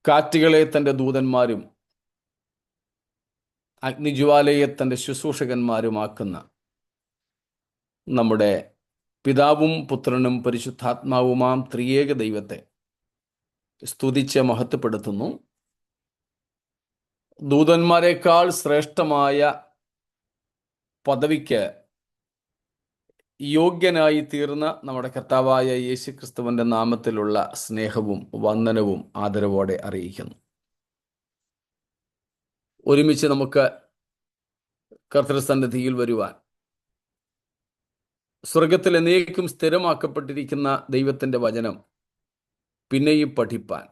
കാറ്റുകളെ തൻ്റെ ദൂതന്മാരും അഗ്നിജ്വാലയെ തൻ്റെ ശുശ്രൂഷകന്മാരുമാക്കുന്ന നമ്മുടെ പിതാവും പുത്രനും പരിശുദ്ധാത്മാവുമാം ത്രിയേക ദൈവത്തെ സ്തുതിച്ച് മഹത്വപ്പെടുത്തുന്നു. ദൂതന്മാരെക്കാൾ ശ്രേഷ്ഠമായ പദവിക്ക് യോഗ്യനായി തീർന്ന നമ്മുടെ കർത്താവായ യേശുക്രിസ്തുവിൻ്റെ നാമത്തിലുള്ള സ്നേഹവും വന്ദനവും ആദരവോടെ അറിയിക്കുന്നു. ഒരുമിച്ച് നമുക്ക് കർത്തൃസന്നിധിയിൽ വരുവാൻ, സ്വർഗത്തിൽ എന്നേക്കും സ്ഥിരമാക്കപ്പെട്ടിരിക്കുന്ന ദൈവത്തിൻ്റെ വചനം പിന്നെയും പഠിപ്പാൻ,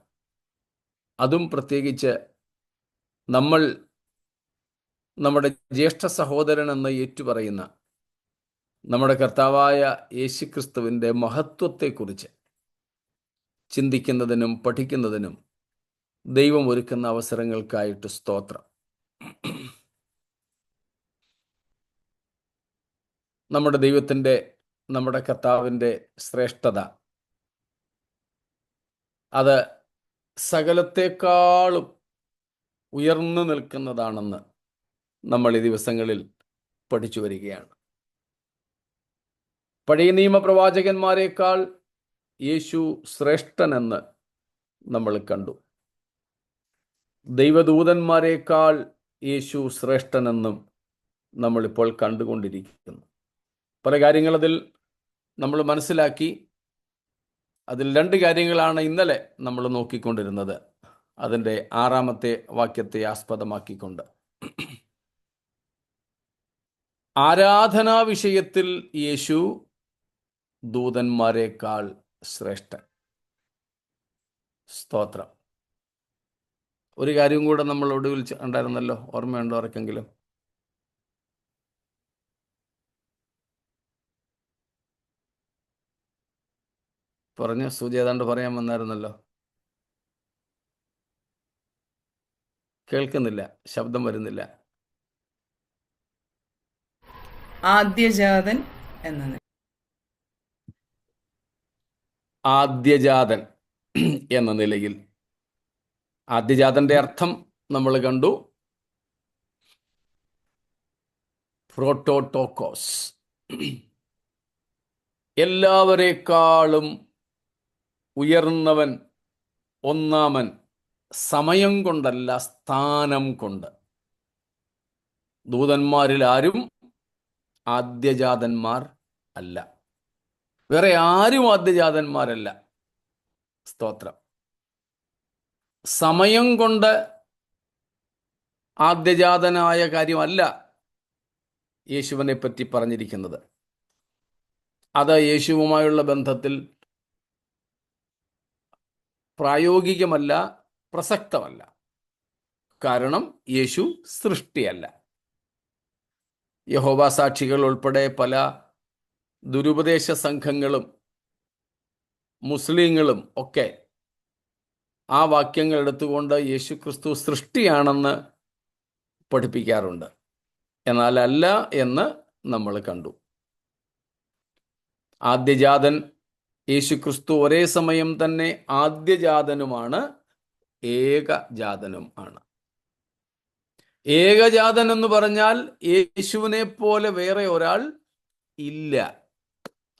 അതും പ്രത്യേകിച്ച് നമ്മൾ നമ്മുടെ ജ്യേഷ്ഠ സഹോദരൻ എന്ന് ഏറ്റുപറയുന്ന നമ്മുടെ കർത്താവായ യേശുക്രിസ്തുവിൻ്റെ മഹത്വത്തെക്കുറിച്ച് ചിന്തിക്കുന്നതിനും പഠിക്കുന്നതിനും ദൈവം ഒരുക്കുന്ന അവസരങ്ങൾക്കായിട്ട് സ്തോത്രം. നമ്മുടെ ദൈവത്തിൻ്റെ, നമ്മുടെ കർത്താവിൻ്റെ ശ്രേഷ്ഠത അത് സകലത്തെക്കാളും ഉയർന്നു നിൽക്കുന്നതാണെന്ന് നമ്മൾ ഈ ദിവസങ്ങളിൽ പഠിച്ചു വരികയാണ്. പഴയ നിയമപ്രവാചകന്മാരെക്കാൾ യേശു ശ്രേഷ്ഠനെന്ന് നമ്മൾ കണ്ടു. ദൈവദൂതന്മാരെക്കാൾ യേശു ശ്രേഷ്ഠനെന്നും നമ്മളിപ്പോൾ കണ്ടുകൊണ്ടിരിക്കുന്നു. പല കാര്യങ്ങളതിൽ നമ്മൾ മനസ്സിലാക്കി. അതിൽ 2 കാര്യങ്ങളാണ് ഇന്നലെ നമ്മൾ നോക്കിക്കൊണ്ടിരുന്നത്, അതിൻ്റെ 6-ാമത്തെ വാക്യത്തെ ആസ്പദമാക്കിക്കൊണ്ട്. ആരാധനാ വിഷയത്തിൽ യേശു ദൂതന്മാരെക്കാൾ ശ്രേഷ്ഠൻ. സ്തോത്രം. ഒരു കാര്യം കൂടെ നമ്മൾ ഒടുവിൽ ഉണ്ടായിരുന്നല്ലോ, ഓർമ്മയുണ്ടോ ആർക്കെങ്കിലും? പറഞ്ഞ് സൂചി ഏതാണ്ട് പറയാൻ വന്നായിരുന്നല്ലോ. കേൾക്കുന്നില്ല, ശബ്ദം വരുന്നില്ല. ആദ്യജാതൻ എന്ന ആദ്യജാതൻ എന്ന നിലയിൽ ആദ്യജാതന്റെ അർത്ഥം നമ്മൾ കണ്ടു. പ്രോട്ടോട്ടോക്കോസ്, എല്ലാവരെക്കാളും ഉയർന്നവൻ, ഒന്നാമൻ, സമയം കൊണ്ടല്ല സ്ഥാനം കൊണ്ട്. ദൂതന്മാരിൽ ആരും ആദ്യജാതന്മാർ അല്ല, വേറെ ആരും ആദ്യജാതന്മാരല്ല. സ്തോത്രം. സമയം കൊണ്ട് ആദ്യജാതനായ കാര്യമല്ല യേശുവിനെ പറ്റി പറഞ്ഞിരിക്കുന്നത്. അത് യേശുവുമായുള്ള ബന്ധത്തിൽ പ്രായോഗികമല്ല, പ്രസക്തമല്ല. കാരണം യേശു സൃഷ്ടിയല്ല. യഹോവ സാക്ഷികൾ ഉൾപ്പെടെ പല ദുരുപദേശ സംഘങ്ങളും മുസ്ലിങ്ങളും ഒക്കെ ആ വാക്യങ്ങൾ എടുത്തുകൊണ്ട് യേശുക്രിസ്തു സൃഷ്ടിയാണെന്ന് പഠിപ്പിക്കാറുണ്ട്. എന്നാൽ അല്ല എന്ന് നമ്മൾ കണ്ടു. ആദ്യജാതൻ യേശുക്രിസ്തു ഒരേ സമയം തന്നെ ആദ്യജാതനുമാണ്, ഏകജാതനും ആണ്. ഏകജാതൻ എന്ന് പറഞ്ഞാൽ യേശുവിനെ പോലെ വേറെ ഒരാൾ ഇല്ല.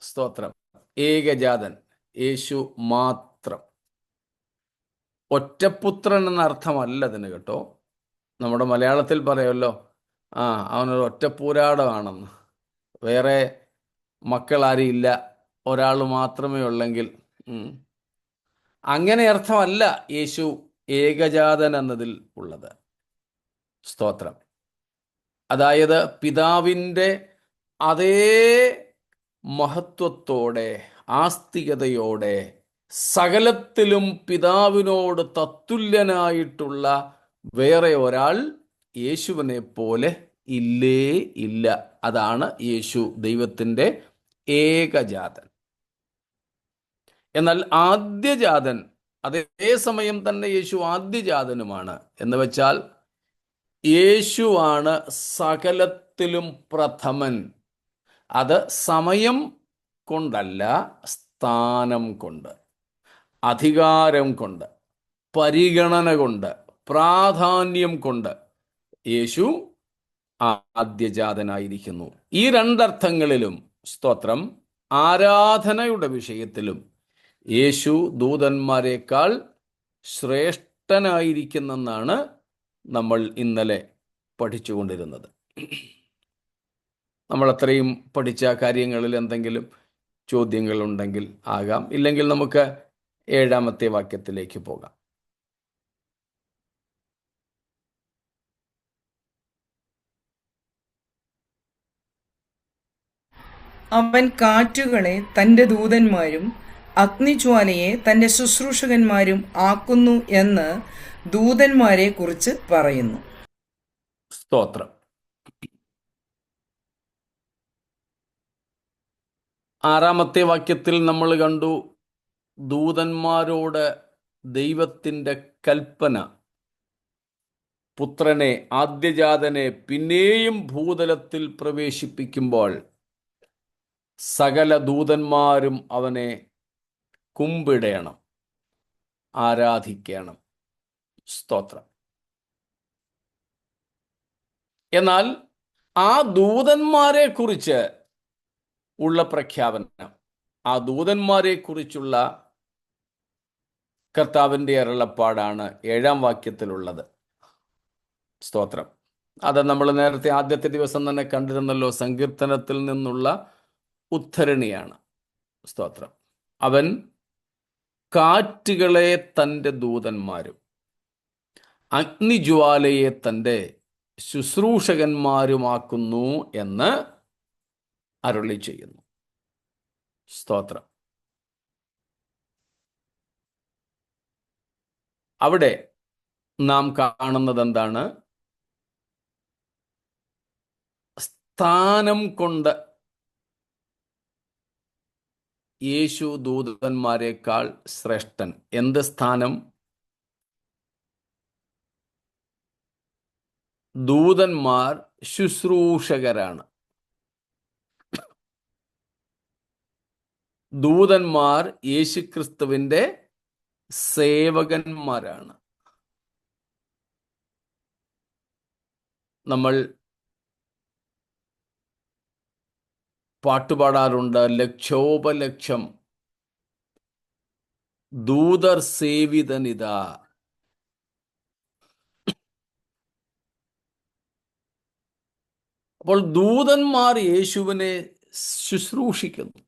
സ്തോത്രം. ഏകജാതൻ, യേശു മാത്രം. ഒറ്റപുത്രൻ എന്ന അർത്ഥമല്ല അതിന് കേട്ടോ. നമ്മുടെ മലയാളത്തിൽ പറയുമല്ലോ, അവനൊരു ഒറ്റപ്പൂരാടമാണെന്ന്, വേറെ മക്കളാരും ഇല്ല, ഒരാൾ മാത്രമേ ഉള്ളെങ്കിൽ. അങ്ങനെ അർത്ഥമല്ല യേശു ഏകജാതൻ എന്നതിൽ ഉള്ളത്. സ്തോത്രം. അതായത് പിതാവിൻ്റെ അതേ മഹത്വത്തോടെ, ആസ്തികതയോടെ, സകലത്തിലും പിതാവിനോട് തത്തുല്യനായിട്ടുള്ള വേറെ ഒരാൾ യേശുവിനെ പോലെ ഇല്ലേ ഇല്ല. അതാണ് യേശു ദൈവത്തിൻ്റെ ഏകജാതൻ. എന്നാൽ ആദ്യജാതൻ, അതേ സമയം തന്നെ യേശു ആദ്യജാതനുമാണ്. എന്ന് വെച്ചാൽ യേശുവാണ് സകലത്തിലും പ്രഥമൻ. അത് സമയം കൊണ്ടല്ല, സ്ഥാനം കൊണ്ട്, അധികാരം കൊണ്ട്. പരിഗണന കൊണ്ട്, പ്രാധാന്യം കൊണ്ട് യേശു ആദ്യജാതനായിരിക്കുന്നു. ഈ രണ്ടർത്ഥങ്ങളിലും സ്തോത്രം, ആരാധനയുടെ വിഷയത്തിലും യേശു ദൂതന്മാരെക്കാൾ ശ്രേഷ്ഠനായിരിക്കുന്നെന്നാണ് നമ്മൾ ഇന്നലെ പഠിച്ചുകൊണ്ടിരുന്നത്. നമ്മൾ അത്രയും പഠിച്ച കാര്യങ്ങളിൽ എന്തെങ്കിലും ചോദ്യങ്ങളുണ്ടെങ്കിൽ ആകാം, ഇല്ലെങ്കിൽ നമുക്ക് 7-ാമത്തെ വാക്യത്തിലേക്ക് പോകാം. അവൻ കാറ്റുകളെ തന്റെ ദൂതന്മാരും അഗ്നിജ്വാലയെ തന്റെ ശുശ്രൂഷകന്മാരും ആക്കുന്നു എന്ന് ദൂതന്മാരെ കുറിച്ച് പറയുന്നു. സ്തോത്രം. 6-ാമത്തെ വാക്യത്തിൽ നമ്മൾ കണ്ടു, ദൂതന്മാരോട് ദൈവത്തിൻ്റെ കൽപ്പന, പുത്രനെ, ആദ്യജാതനെ പിന്നെയും ഭൂതലത്തിൽ പ്രവേശിപ്പിക്കുമ്പോൾ സകല ദൂതന്മാരും അവനെ കുമ്പിടേണം, ആരാധിക്കണം. സ്തോത്രം. എന്നാൽ ആ ദൂതന്മാരെ കുറിച്ച് ഉള്ള പ്രഖ്യാപനം, ആ ദൂതന്മാരെ കുറിച്ചുള്ള കർത്താവിൻ്റെ അരുളപ്പാടാണ് 7-ാം വാക്യത്തിലുള്ളത്. സ്തോത്രം. അത് നമ്മൾ നേരത്തെ ആദ്യത്തെ ദിവസം തന്നെ കണ്ടിരുന്നല്ലോ, സങ്കീർത്തനത്തിൽ നിന്നുള്ള ഉദ്ധരണിയാണ്. സ്തോത്രം. അവൻ കാറ്റുകളെ തൻ്റെ ദൂതന്മാരും അഗ്നിജ്വാലയെ തൻ്റെ ശുശ്രൂഷകന്മാരുമാക്കുന്നു എന്ന് അരുളി ചെയ്യുന്നു. സ്തോത്രം. അവിടെ നാം കാണുന്നത് എന്താണ്? സ്ഥാനം കൊണ്ട് യേശു ദൂതന്മാരെക്കാൾ ശ്രേഷ്ഠൻ. എന്ത് സ്ഥാനം? ദൂതന്മാർ ശുശ്രൂഷകരാണ്. ദൂതന്മാർ യേശുക്രിസ്തുവിൻ്റെ സേവകന്മാരാണ്. നമ്മൾ പാട്ടുപാടാറുണ്ട്, ലക്ഷോപലക്ഷം ദൂതർ സേവിതനിതാ. അപ്പോൾ ദൂതന്മാർ യേശുവിനെ ശുശ്രൂഷിക്കുന്നു.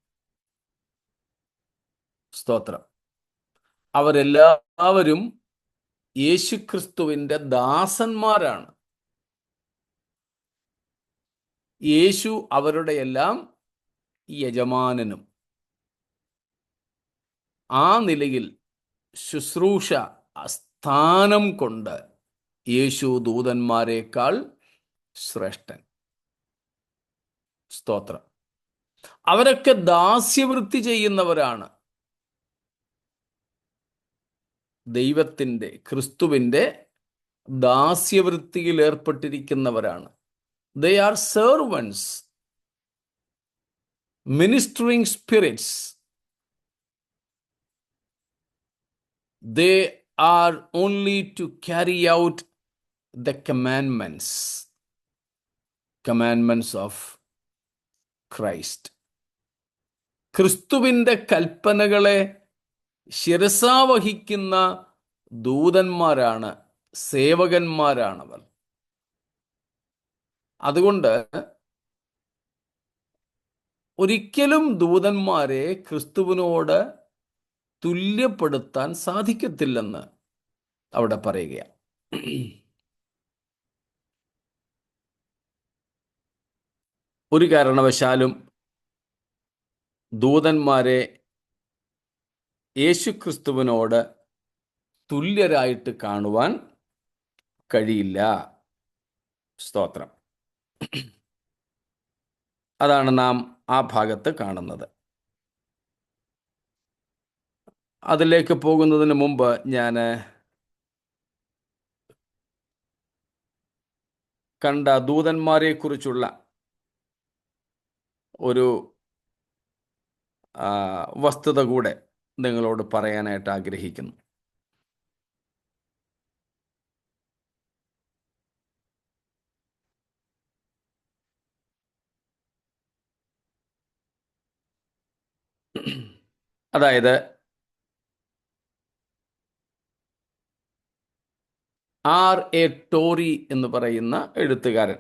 സ്തോത്രം. അവരെല്ലാവരും യേശുക്രിസ്തുവിൻ്റെ ദാസന്മാരാണ്. യേശു അവരുടെ എല്ലാം യജമാനനും. ആ നിലയിൽ ശുശ്രൂഷ സ്ഥാനം കൊണ്ട് യേശു ദൂതന്മാരെക്കാൾ ശ്രേഷ്ഠൻ. സ്തോത്രം. അവരൊക്കെ ദാസ്യവൃത്തി ചെയ്യുന്നവരാണ്. ദൈവത്തിൻ്റെ, ക്രിസ്തുവിൻ്റെ ദാസ്യവൃത്തിയിൽ ഏർപ്പെട്ടിരിക്കുന്നവരാണ്. They are servants, ministering spirits. They are only to carry out the commandments of Christ. ക്രിസ്തുവിൻ്റെ കൽപ്പനകളെ ശിരസാവഹിക്കുന്ന ദൂതന്മാരാണ്, സേവകന്മാരാണവർ. അതുകൊണ്ട് ഒരിക്കലും ദൂതന്മാരെ ക്രിസ്തുവിനോട് തുല്യപ്പെടുത്താൻ സാധിക്കത്തില്ലെന്ന് അവിടെ പറയുകയാണ്. ഒരു കാരണവശാലും ദൂതന്മാരെ യേശുക്രിസ്തുവിനോട് തുല്യരായിട്ട് കാണുവാൻ കഴിയില്ല. സ്തോത്രം. അതാണ് നാം ആ ഭാഗത്ത് കാണുന്നത്. അതിലേക്ക് പോകുന്നതിന് മുമ്പ് ഞാൻ കണ്ട ദൂതന്മാരെ കുറിച്ചുള്ള ഒരു വസ്തുത കൂടെ നിങ്ങളോട് പറയാനായിട്ട് ആഗ്രഹിക്കുന്നു. അതായത് R.A. ടോറി എന്ന് പറയുന്ന എഴുത്തുകാരൻ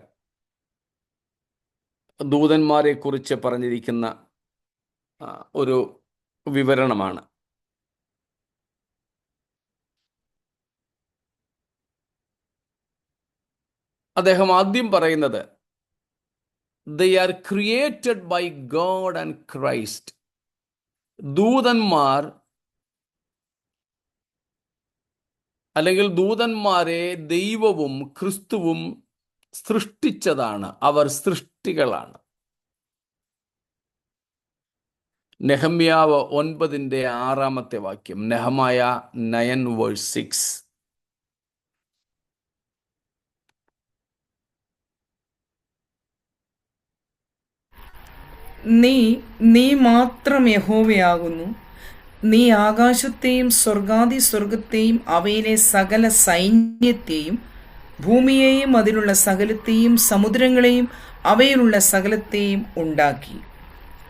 ദൂതന്മാരെ കുറിച്ച് പറഞ്ഞിരിക്കുന്ന ഒരു വിവരണമാണ്. അദ്ദേഹം ആദ്യം പറയുന്നത്, they are created by God and Christ. ദൂതന്മാർ അല്ലെങ്കിൽ ദൂതന്മാരെ ദൈവവും ക്രിസ്തുവും സൃഷ്ടിച്ചതാണ്. അവർ സൃഷ്ടികളാണ്. നെഹമ്യാവ് 9:6 വാക്യം, നെഹമായ 9:6. നീ മാത്രം യഹോവയാകുന്നു. നീ ആകാശത്തെയും സ്വർഗാതിസ്വർഗത്തെയും അവയിലെ സകല സൈന്യത്തെയും ഭൂമിയെയും അതിലുള്ള സകലത്തെയും സമുദ്രങ്ങളെയും അവയിലുള്ള സകലത്തെയും ഉണ്ടാക്കി.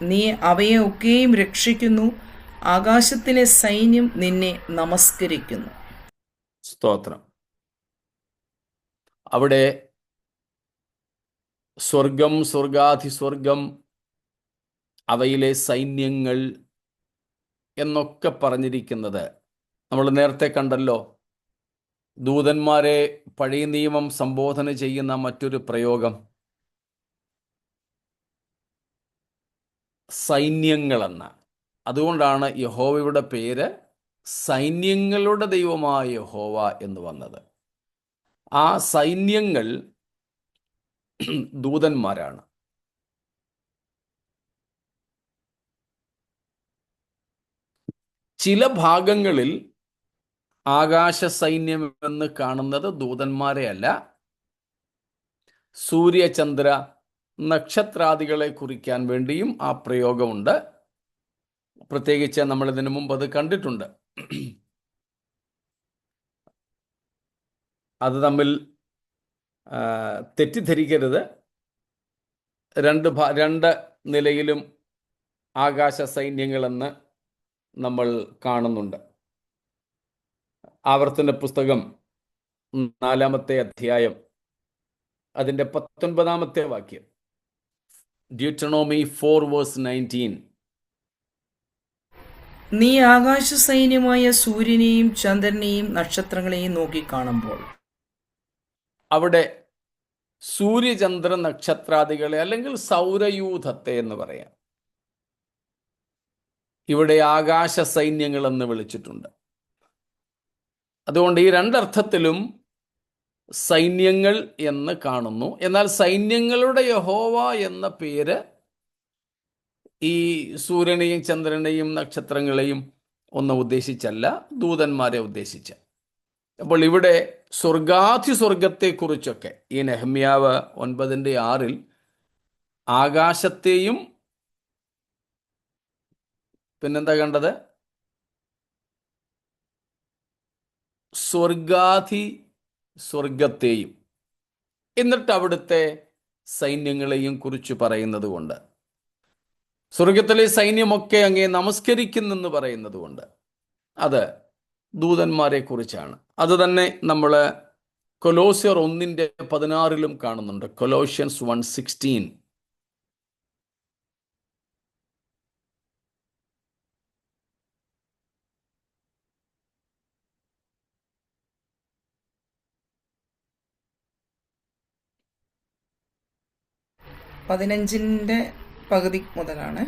നീ അവയെ ഒക്കെയും രക്ഷിക്കുന്നു. ആകാശത്തിലെ സൈന്യം നിന്നെ നമസ്കരിക്കുന്നു. സ്തോത്രം. അവിടെ സ്വർഗം, സ്വർഗാധിസ്വർഗം, അവയിലെ സൈന്യങ്ങൾ എന്നൊക്കെ പറഞ്ഞിരിക്കുന്നത് നമ്മൾ നേരത്തെ കണ്ടല്ലോ. ദൂതന്മാരെ പഴയ നിയമം സംബോധന ചെയ്യുന്ന മറ്റൊരു പ്രയോഗം സൈന്യങ്ങളെന്ന. അതുകൊണ്ടാണ് യഹോവയുടെ പേര് സൈന്യങ്ങളുടെ ദൈവമായ യഹോവ എന്ന് വന്നത്. ആ സൈന്യങ്ങൾ ദൂതന്മാരാണ്. ചില ഭാഗങ്ങളിൽ ആകാശ സൈന്യം എന്ന് കാണുന്നത് ദൂതന്മാരെ അല്ല, സൂര്യചന്ദ്ര നക്ഷത്രാദികളെ കുറിക്കാൻ വേണ്ടിയും ആ പ്രയോഗമുണ്ട്. പ്രത്യേകിച്ച് നമ്മൾ ഇതിനു മുമ്പ് അത് കണ്ടിട്ടുണ്ട്. അത് തമ്മിൽ തെറ്റിദ്ധരിക്കരുത്. രണ്ട് നിലയിലും ആകാശ സൈന്യങ്ങളെന്ന് നമ്മൾ കാണുന്നുണ്ട്. ആവർത്തന പുസ്തകം 4-ാമത്തെ അധ്യായം അതിൻ്റെ 19-ാമത്തെ വാക്യം, ഡ്യൂട്ടറോണമി 4:19. നീ ആകാശ സൈന്യമായ സൂര്യനെയും ചന്ദ്രനെയും നക്ഷത്രങ്ങളെയും നോക്കി കാണുമ്പോൾ. അവിടെ സൂര്യചന്ദ്ര നക്ഷത്രാദികളെ അല്ലെങ്കിൽ സൗരയൂഥത്തെ എന്ന് പറയാം. ഇവിടെ ആകാശ സൈന്യങ്ങൾ എന്ന് വിളിച്ചിട്ടുണ്ട്. അതുകൊണ്ട് ഈ രണ്ടർത്ഥത്തിലും സൈന്യങ്ങൾ എന്ന് കാണുന്നു. എന്നാൽ സൈന്യങ്ങളുടെ യഹോവ എന്ന പേര് ഈ സൂര്യനെയും ചന്ദ്രനെയും നക്ഷത്രങ്ങളെയും ഒന്നും ഉദ്ദേശിച്ചല്ല, ദൂതന്മാരെ ഉദ്ദേശിച്ച. അപ്പോൾ ഇവിടെ സ്വർഗാതിസ്വർഗത്തെക്കുറിച്ചൊക്കെ ഈ നെഹമ്യാവ് 9:6 ആകാശത്തെയും പിന്നെന്താ കണ്ടത്, സ്വർഗത്തെയും എന്നിട്ട് അവിടുത്തെ സൈന്യങ്ങളെയും കുറിച്ച് പറയുന്നത് കൊണ്ട്, സ്വർഗത്തിലെ സൈന്യമൊക്കെ അങ്ങേ നമസ്കരിക്കുന്നെന്ന് പറയുന്നത് കൊണ്ട് അത് ദൂതന്മാരെ കുറിച്ചാണ്. അത് തന്നെ നമ്മൾ കൊലോസ്യർ 1:16 കാണുന്നുണ്ട്. കൊലോഷ്യൻസ് 1:16. പതിനഞ്ചിൻ്റെ പകുതി മുതലാണ്.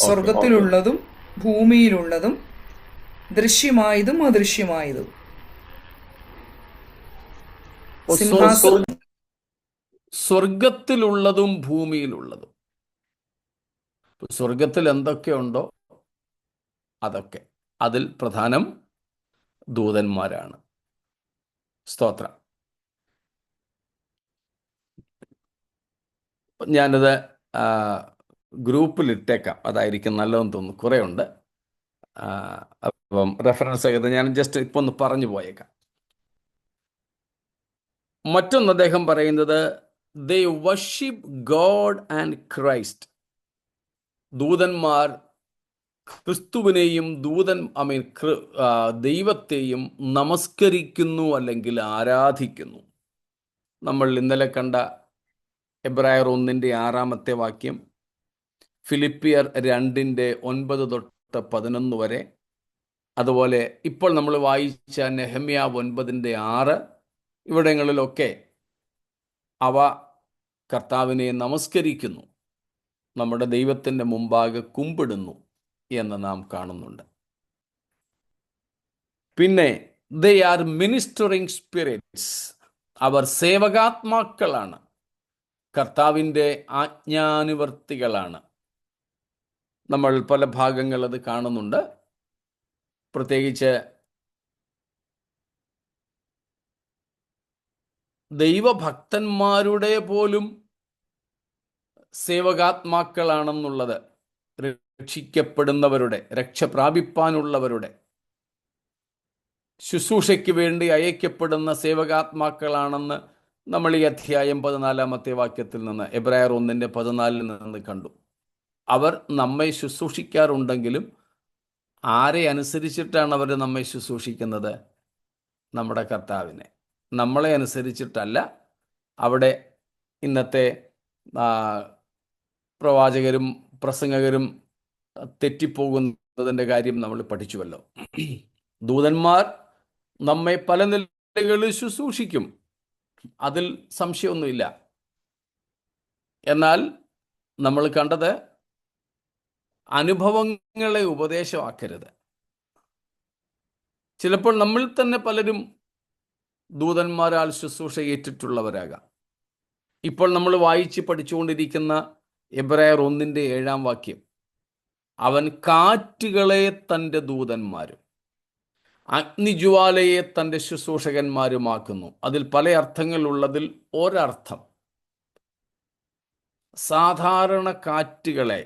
സ്വർഗത്തിലുള്ളതും ഭൂമിയിലുള്ളതും ദൃശ്യമായതും അദൃശ്യമായതും സ്വർഗത്തിലുള്ളതും ഭൂമിയിലുള്ളതും. സ്വർഗത്തിൽ എന്തൊക്കെയുണ്ടോ അതൊക്കെ, അതിൽ പ്രധാനം ദൂതന്മാരാണ്. സ്തോത്രം. ഞാനത് ഗ്രൂപ്പിൽ ഇട്ടേക്കാം, അതായിരിക്കും നല്ലതെന്ന് തോന്നുന്നു. കുറേ ഉണ്ട്. അപ്പം റെഫറൻസ് ആയത് ഞാൻ ജസ്റ്റ് ഇപ്പോൾ ഒന്ന് പറഞ്ഞു പോയേക്കാം. മറ്റൊന്ന് അദ്ദേഹം പറയുന്നത്, ദേ വർഷിപ്പ് ഗോഡ് ആൻഡ് ക്രൈസ്റ്റ്. ദൂതന്മാർ ക്രിസ്തുവിനെയും ദൈവത്തെയും നമസ്കരിക്കുന്നു അല്ലെങ്കിൽ ആരാധിക്കുന്നു. നമ്മൾ ഇന്നലെ കണ്ട എബ്രായർ 1:6 വാക്യം, ഫിലിപ്പിയർ 2:9 തൊട്ട് 11 വരെ, അതുപോലെ ഇപ്പോൾ നമ്മൾ വായിച്ച നെഹമ്യ 9:6, ഇവിടങ്ങളിലൊക്കെ അവ കർത്താവിനെ നമസ്കരിക്കുന്നു, നമ്മുടെ ദൈവത്തിൻ്റെ മുമ്പാകെ കുമ്പിടുന്നു എന്ന് നാം കാണുന്നുണ്ട്. പിന്നെ ദേ ആർ മിനിസ്റ്ററിങ് സ്പിരിറ്റ്സ്, അവർ സേവകാത്മാക്കളാണ്, കർത്താവിൻ്റെ ആജ്ഞാനുവർത്തികളാണ്. നമ്മൾ പല ഭാഗങ്ങൾ അത് കാണുന്നുണ്ട്. പ്രത്യേകിച്ച് ദൈവഭക്തന്മാരുടെ പോലും സേവകാത്മാക്കളാണെന്നുള്ളത്, രക്ഷിക്കപ്പെടുന്നവരുടെ, രക്ഷ പ്രാപിപ്പാനുള്ളവരുടെ, ശുശ്രൂഷയ്ക്ക് വേണ്ടി അയക്കപ്പെടുന്ന സേവകാത്മാക്കളാണെന്ന് നമ്മൾ ഈ അധ്യായം 14 വാക്യത്തിൽ നിന്ന്, എബ്രായർ 1:14 നിന്ന് കണ്ടു. അവർ നമ്മെ ശുശ്രൂഷിക്കാറുണ്ടെങ്കിലും ആരെ അനുസരിച്ചിട്ടാണ് അവർ നമ്മെ ശുശ്രൂഷിക്കുന്നത്? നമ്മുടെ കർത്താവിനെ. നമ്മളെ അനുസരിച്ചിട്ടല്ല. അവിടെ ഇന്നത്തെ പ്രവാചകരും പ്രസംഗകരും തെറ്റിപ്പോകുന്നതിൻ്റെ കാര്യം നമ്മൾ പഠിച്ചുവല്ലോ. ദൂതന്മാർ നമ്മെ പല നിലകളിൽ ശുശ്രൂഷിക്കും, അതിൽ സംശയമൊന്നുമില്ല. എന്നാൽ നമ്മൾ കണ്ടത് അനുഭവങ്ങളെ ഉപദേശമാക്കരുത്. ചിലപ്പോൾ നമ്മൾ തന്നെ പലരും ദൂതന്മാരാൽ ശുശ്രൂഷ ഏറ്റിട്ടുള്ളവരാകാം. ഇപ്പോൾ നമ്മൾ വായിച്ച് പഠിച്ചുകൊണ്ടിരിക്കുന്ന എബ്രായർ 1:7 വാക്യം, അവൻ കാറ്റുകളെ തൻ്റെ ദൂതന്മാരും അഗ്നിജ്വാലയെ തൻ്റെ ശുശ്രൂഷകന്മാരുമാക്കുന്നു. അതിൽ പല അർത്ഥങ്ങളുള്ളതിൽ ഒരർത്ഥം, സാധാരണ കാറ്റുകളെ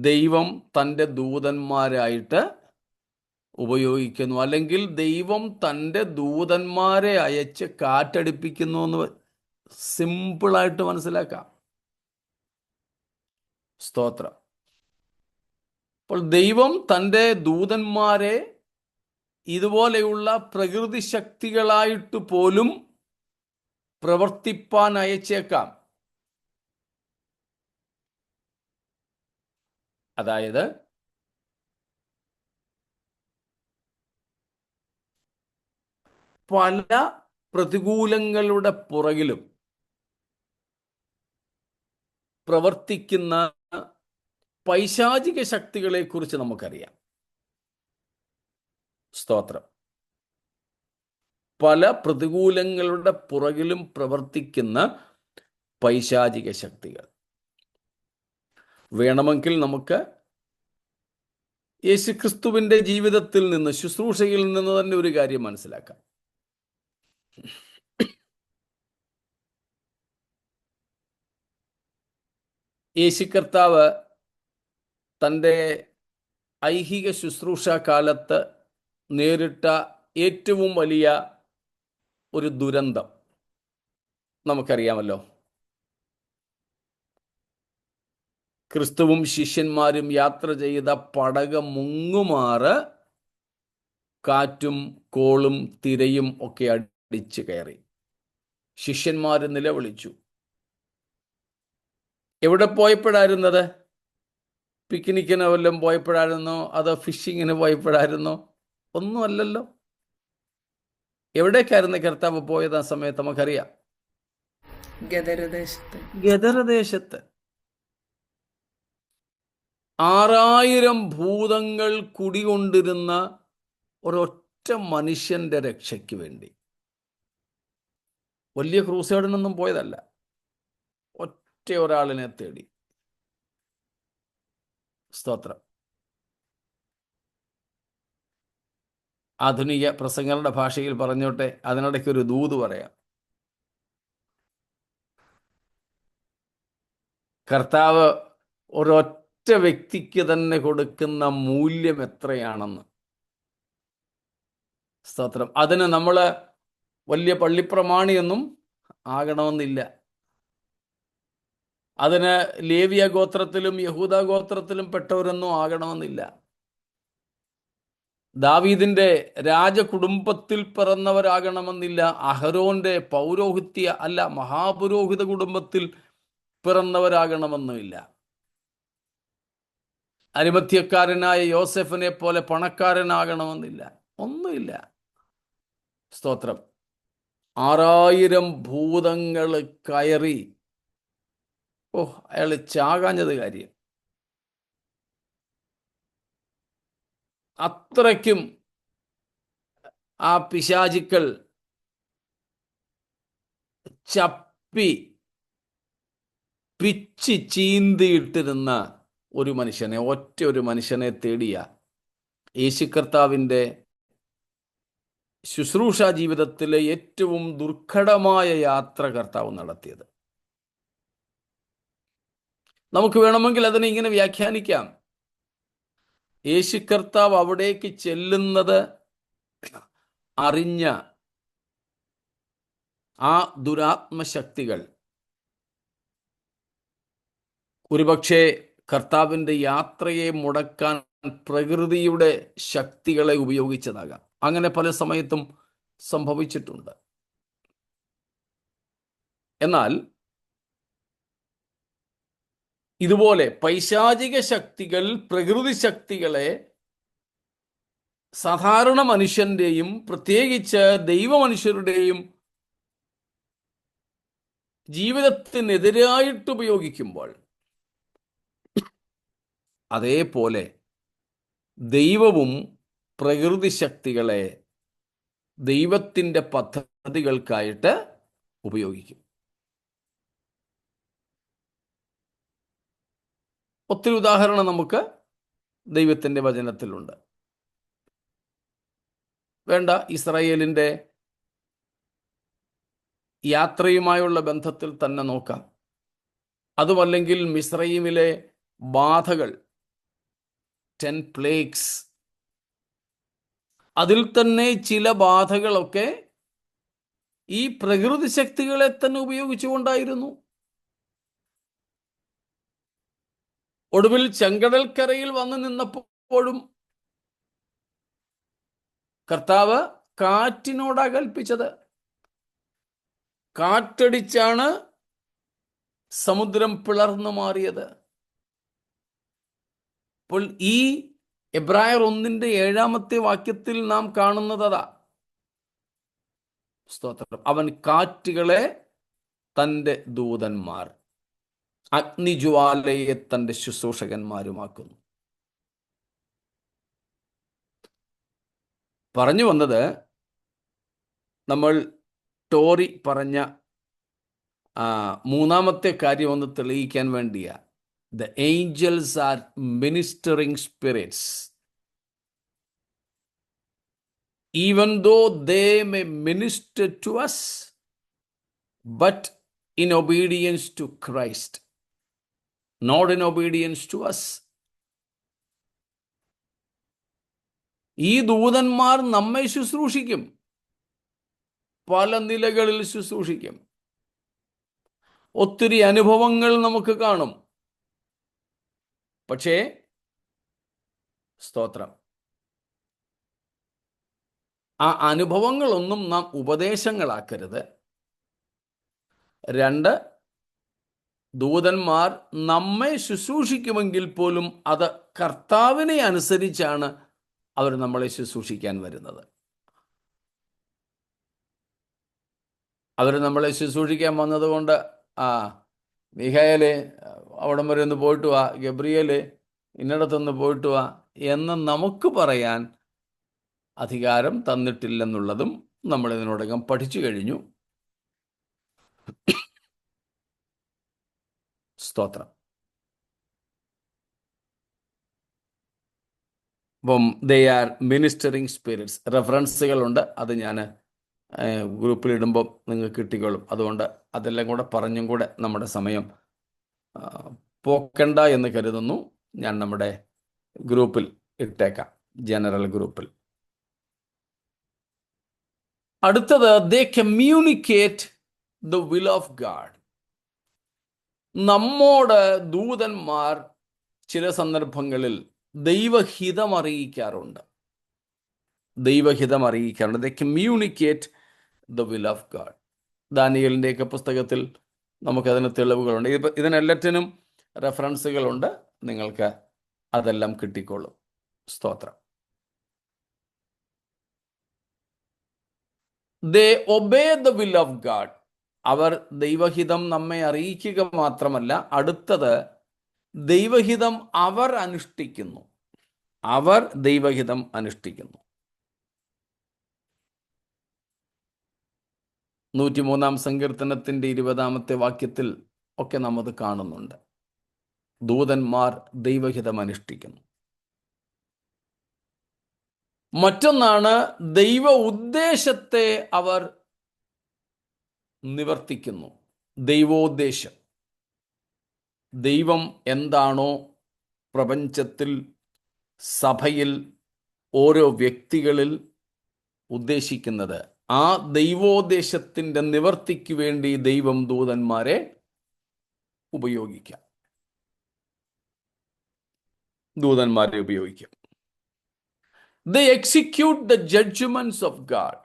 ദൈവം തൻ്റെ ദൂതന്മാരായിട്ട് ഉപയോഗിക്കുന്നു, അല്ലെങ്കിൽ ദൈവം തൻ്റെ ദൂതന്മാരെ അയച്ച് കാറ്റടിപ്പിക്കുന്നു എന്ന് സിമ്പിളായിട്ട് മനസ്സിലാക്കാം. സ്തോത്രം. അപ്പോൾ ദൈവം തൻ്റെ ദൂതന്മാരെ ഇതുപോലെയുള്ള പ്രകൃതി ശക്തികളായിട്ട് പോലും പ്രവർത്തിപ്പാൻ അയച്ചേക്കാം. അതായത് പല പ്രതികൂലങ്ങളുടെ പുറകിലും പ്രവർത്തിക്കുന്ന പൈശാചിക ശക്തികളെക്കുറിച്ച് നമുക്കറിയാം. സ്തോത്രം. പല പ്രതികൂലങ്ങളുടെ പുറകിലും പ്രവർത്തിക്കുന്ന പൈശാചിക ശക്തികൾ. വേണമെങ്കിൽ നമുക്ക് യേശുക്രിസ്തുവിൻ്റെ ജീവിതത്തിൽ നിന്ന്, ശുശ്രൂഷയിൽ നിന്ന് തന്നെ ഒരു കാര്യം മനസ്സിലാക്കാം. യേശു കർത്താവ് തൻ്റെ ഐഹിക ശുശ്രൂഷ കാലത്ത് നേരിട്ട ഏറ്റവും വലിയ ഒരു ദുരന്തം നമുക്കറിയാമല്ലോ. ക്രിസ്തുവും ശിഷ്യന്മാരും യാത്ര ചെയ്ത പടക മുങ്ങുമാറ് കാറ്റും കോളും തിരയും ഒക്കെ അടിച്ചു കയറി. ശിഷ്യന്മാർ നിലവിളിച്ചു. എവിടെ പോയപ്പോഴായിരുന്നത്? പിക്നിക്കിന് വല്ലതും പോയപ്പോഴായിരുന്നോ? അതോ ഫിഷിങ്ങിന് പോയപ്പോഴായിരുന്നോ? ഒന്നുമല്ലല്ലോ. എവിടേക്കായിരുന്നു കർത്താവ് പോയത് ആ സമയത്ത്? നമുക്കറിയാം, ഗദരദേശത്ത്. 6000 ഭൂതങ്ങൾ കുടികൊണ്ടിരുന്ന ഒരൊറ്റ മനുഷ്യന്റെ രക്ഷയ്ക്ക് വേണ്ടി. വലിയ ക്രൂസൈഡിനൊന്നും പോയതല്ല, ഒറ്റ ഒരാളിനെ തേടി. സ്തോത്രം. ആധുനിക പ്രസംഗങ്ങളുടെ ഭാഷയിൽ പറഞ്ഞോട്ടെ, അതിനിടയ്ക്ക് ഒരു ദൂത് പറയാം. കർത്താവ് ഒരൊറ്റ വ്യക്തിക്ക് തന്നെ കൊടുക്കുന്ന മൂല്യം എത്രയാണെന്ന്. സ്തോത്രം. അതിന് നമ്മൾ വലിയ പള്ളിപ്രമാണിയൊന്നും ആകണമെന്നില്ല. അതിന് ലേവിയ ഗോത്രത്തിലും യഹൂദ ഗോത്രത്തിലും പെട്ടവരൊന്നും ആകണമെന്നില്ല. ദാവീദിന്റെ രാജകുടുംബത്തിൽ പിറന്നവരാകണമെന്നില്ല. അഹരോന്റെ പൗരോഹിത്യ അല്ല മഹാപുരോഹിത കുടുംബത്തിൽ പിറന്നവരാകണമെന്നുമില്ല. അരിമത്യക്കാരനായ യോസെഫിനെ പോലെ പണക്കാരനാകണമെന്നില്ല. ഒന്നുമില്ല. സ്തോത്രം. 6000 ഭൂതങ്ങൾ കയറി അയാൾ ചാകാഞ്ഞത് കാര്യം. അത്രയ്ക്കും ആ പിശാചുക്കൾ ചപ്പി പിച്ചി ചീന്തിയിട്ടിരുന്ന ഒരു മനുഷ്യനെ, ഒറ്റ ഒരു മനുഷ്യനെ തേടിയ യേശു കർത്താവിൻ്റെ ശുശ്രൂഷ ജീവിതത്തിലെ ഏറ്റവും ദുർഘടമായ യാത്ര കർത്താവ് നടത്തിയത്. നമുക്ക് വേണമെങ്കിൽ അതിനെ ഇങ്ങനെ വ്യാഖ്യാനിക്കാം. യേശു കർത്താവ് അവിടേക്ക് ചെല്ലുന്നത് അറിഞ്ഞ ആ ദുരാത്മശക്തികൾ ഒരുപക്ഷെ കർത്താവിൻ്റെ യാത്രയെ മുടക്കാൻ പ്രകൃതിയുടെ ശക്തികളെ ഉപയോഗിച്ചതാകാം. അങ്ങനെ പല സമയത്തും സംഭവിച്ചിട്ടുണ്ട്. എന്നാൽ ഇതുപോലെ പൈശാചിക ശക്തികൾ പ്രകൃതി ശക്തികളെ സാധാരണ മനുഷ്യന്റെയും പ്രത്യേകിച്ച് ദൈവമനുഷ്യരുടെയും ജീവിതത്തിനെതിരായിട്ട് ഉപയോഗിക്കുമ്പോൾ അതേപോലെ ദൈവവും പ്രകൃതി ശക്തികളെ ദൈവത്തിൻ്റെ പദ്ധതികൾക്കായിട്ട് ഉപയോഗിക്കും. ഒത്തിരി ഉദാഹരണം നമുക്ക് ദൈവത്തിൻ്റെ വചനത്തിലുണ്ട്. വേണ്ട, ഇസ്രായേലിൻ്റെ യാത്രയുമായുള്ള ബന്ധത്തിൽ തന്നെ നോക്കാം. അതുമല്ലെങ്കിൽ മിസ്രയീമിലെ ബാധകൾ, 10 പ്ലേഗ്സ്, അതിൽ തന്നെ ചില ബാധകളൊക്കെ ഈ പ്രകൃതി ശക്തികളെ തന്നെ ഉപയോഗിച്ചുകൊണ്ടായിരുന്നു. ഒടുവിൽ ചെങ്കടൽക്കരയിൽ വന്നു നിന്നപ്പോഴും കർത്താവ് കാറ്റിനോടാ കൽപ്പിച്ചത്. കാറ്റടിച്ചാണ് സമുദ്രം പിളർന്നു മാറിയത്. അപ്പോൾ ഈ എബ്രായർ 1:7 വാക്യത്തിൽ നാം കാണുന്നതാ. സ്തോത്രം. അവൻ കാറ്റുകളെ തൻ്റെ ദൂതന്മാർ, അഗ്നിജ്വാലയെ തൻ്റെ ശുശ്രൂഷകന്മാരുമാക്കുന്നു. പറഞ്ഞു വന്നത്, നമ്മൾ ടോറി പറഞ്ഞ മൂന്നാമത്തെ കാര്യം ഒന്ന് തെളിയിക്കാൻ വേണ്ടിയാ. The angels are ministering spirits. Even though they may minister to us, but in obedience to Christ, not in obedience to us. ഈ ദൂതന്മാർ നമ്മെ ശുശ്രൂഷിക്കും, പല നിലകളിൽ ശുശ്രൂഷിക്കും. ഒത്തിരി അനുഭവങ്ങൾ നമുക്ക് കാണും. പക്ഷേ സ്തോത്രം, ആ അനുഭവങ്ങളൊന്നും നാം ഉപദേശങ്ങളാക്കരുത്. 2, ദൂതന്മാർ നമ്മെ ശുശ്രൂഷിക്കുമെങ്കിൽ പോലും അത് കർത്താവിനെ അനുസരിച്ചാണ് അവർ നമ്മളെ ശുശ്രൂഷിക്കാൻ വരുന്നത്. അവർ നമ്മളെ ശുശ്രൂഷിക്കാൻ വന്നതുകൊണ്ട് മിഖായേലേ അവിടം വരെ ഒന്ന് പോയിട്ട് വാ, ഗബ്രിയേലേ ഇന്നിടത്തൊന്ന് പോയിട്ട് വാ എന്ന് നമുക്ക് പറയാൻ അധികാരം തന്നിട്ടില്ലെന്നുള്ളതും നമ്മൾ ഇതിനോടകം പഠിച്ചു കഴിഞ്ഞു. സ്തോത്രം. അപ്പം ദേ ആർ മിനിസ്റ്ററിങ് സ്പിരിറ്റ്സ്. റെഫറൻസുകളുണ്ട്, അത് ഞാൻ ഗ്രൂപ്പിലിടുമ്പം നിങ്ങൾക്ക് കിട്ടിക്കോളും. അതുകൊണ്ട് അതെല്ലാം കൂടെ പറഞ്ഞും കൂടെ നമ്മുടെ സമയം പോക്കണ്ട എന്ന് കരുതുന്നു. ഞാൻ നമ്മുടെ ഗ്രൂപ്പിൽ ഇട്ടേക്കാം, ജനറൽ ഗ്രൂപ്പിൽ. അടുത്തത്, they communicate the will of God. നമ്മോട് ദൂതന്മാർ ചില സന്ദർഭങ്ങളിൽ ദൈവഹിതം അറിയിക്കാറുണ്ട്. They communicate the will of God. ദാനിയേലിൻ്റെയൊക്കെ പുസ്തകത്തിൽ നമുക്കതിന് തെളിവുകളുണ്ട്. ഇതിനെല്ലാറ്റിനും റെഫറൻസുകളുണ്ട്. നിങ്ങൾക്ക് അതെല്ലാം കിട്ടിക്കോളും. സ്തോത്രം. They obey the will of God. അവർ ദൈവഹിതം നമ്മെ അറിയിക്കുക മാത്രമല്ല, അടുത്തത് ദൈവഹിതം അവർ അനുഷ്ഠിക്കുന്നു. അവർ ദൈവഹിതം അനുഷ്ഠിക്കുന്നു. 103 സങ്കീർത്തനത്തിൻ്റെ 20 വാക്യത്തിൽ ഒക്കെ നാം അത് കാണുന്നുണ്ട്. ദൂതന്മാർ ദൈവഹിതം അനുഷ്ഠിക്കുന്നു. മറ്റൊന്നാണ് ദൈവ ഉദ്ദേശത്തെ അവർ നിവർത്തിക്കുന്നു. ദൈവോദ്ദേശം. ദൈവം എന്താണോ പ്രപഞ്ചത്തിൽ, സഭയിൽ, ഓരോ വ്യക്തികളിൽ ഉദ്ദേശിക്കുന്നത്, ആ ദൈവോദ്ദേശത്തിൻ്റെ നിവർത്തിക്ക് വേണ്ടി ദൈവം ദൂതന്മാരെ ഉപയോഗിക്കാം. They execute the judgments of God.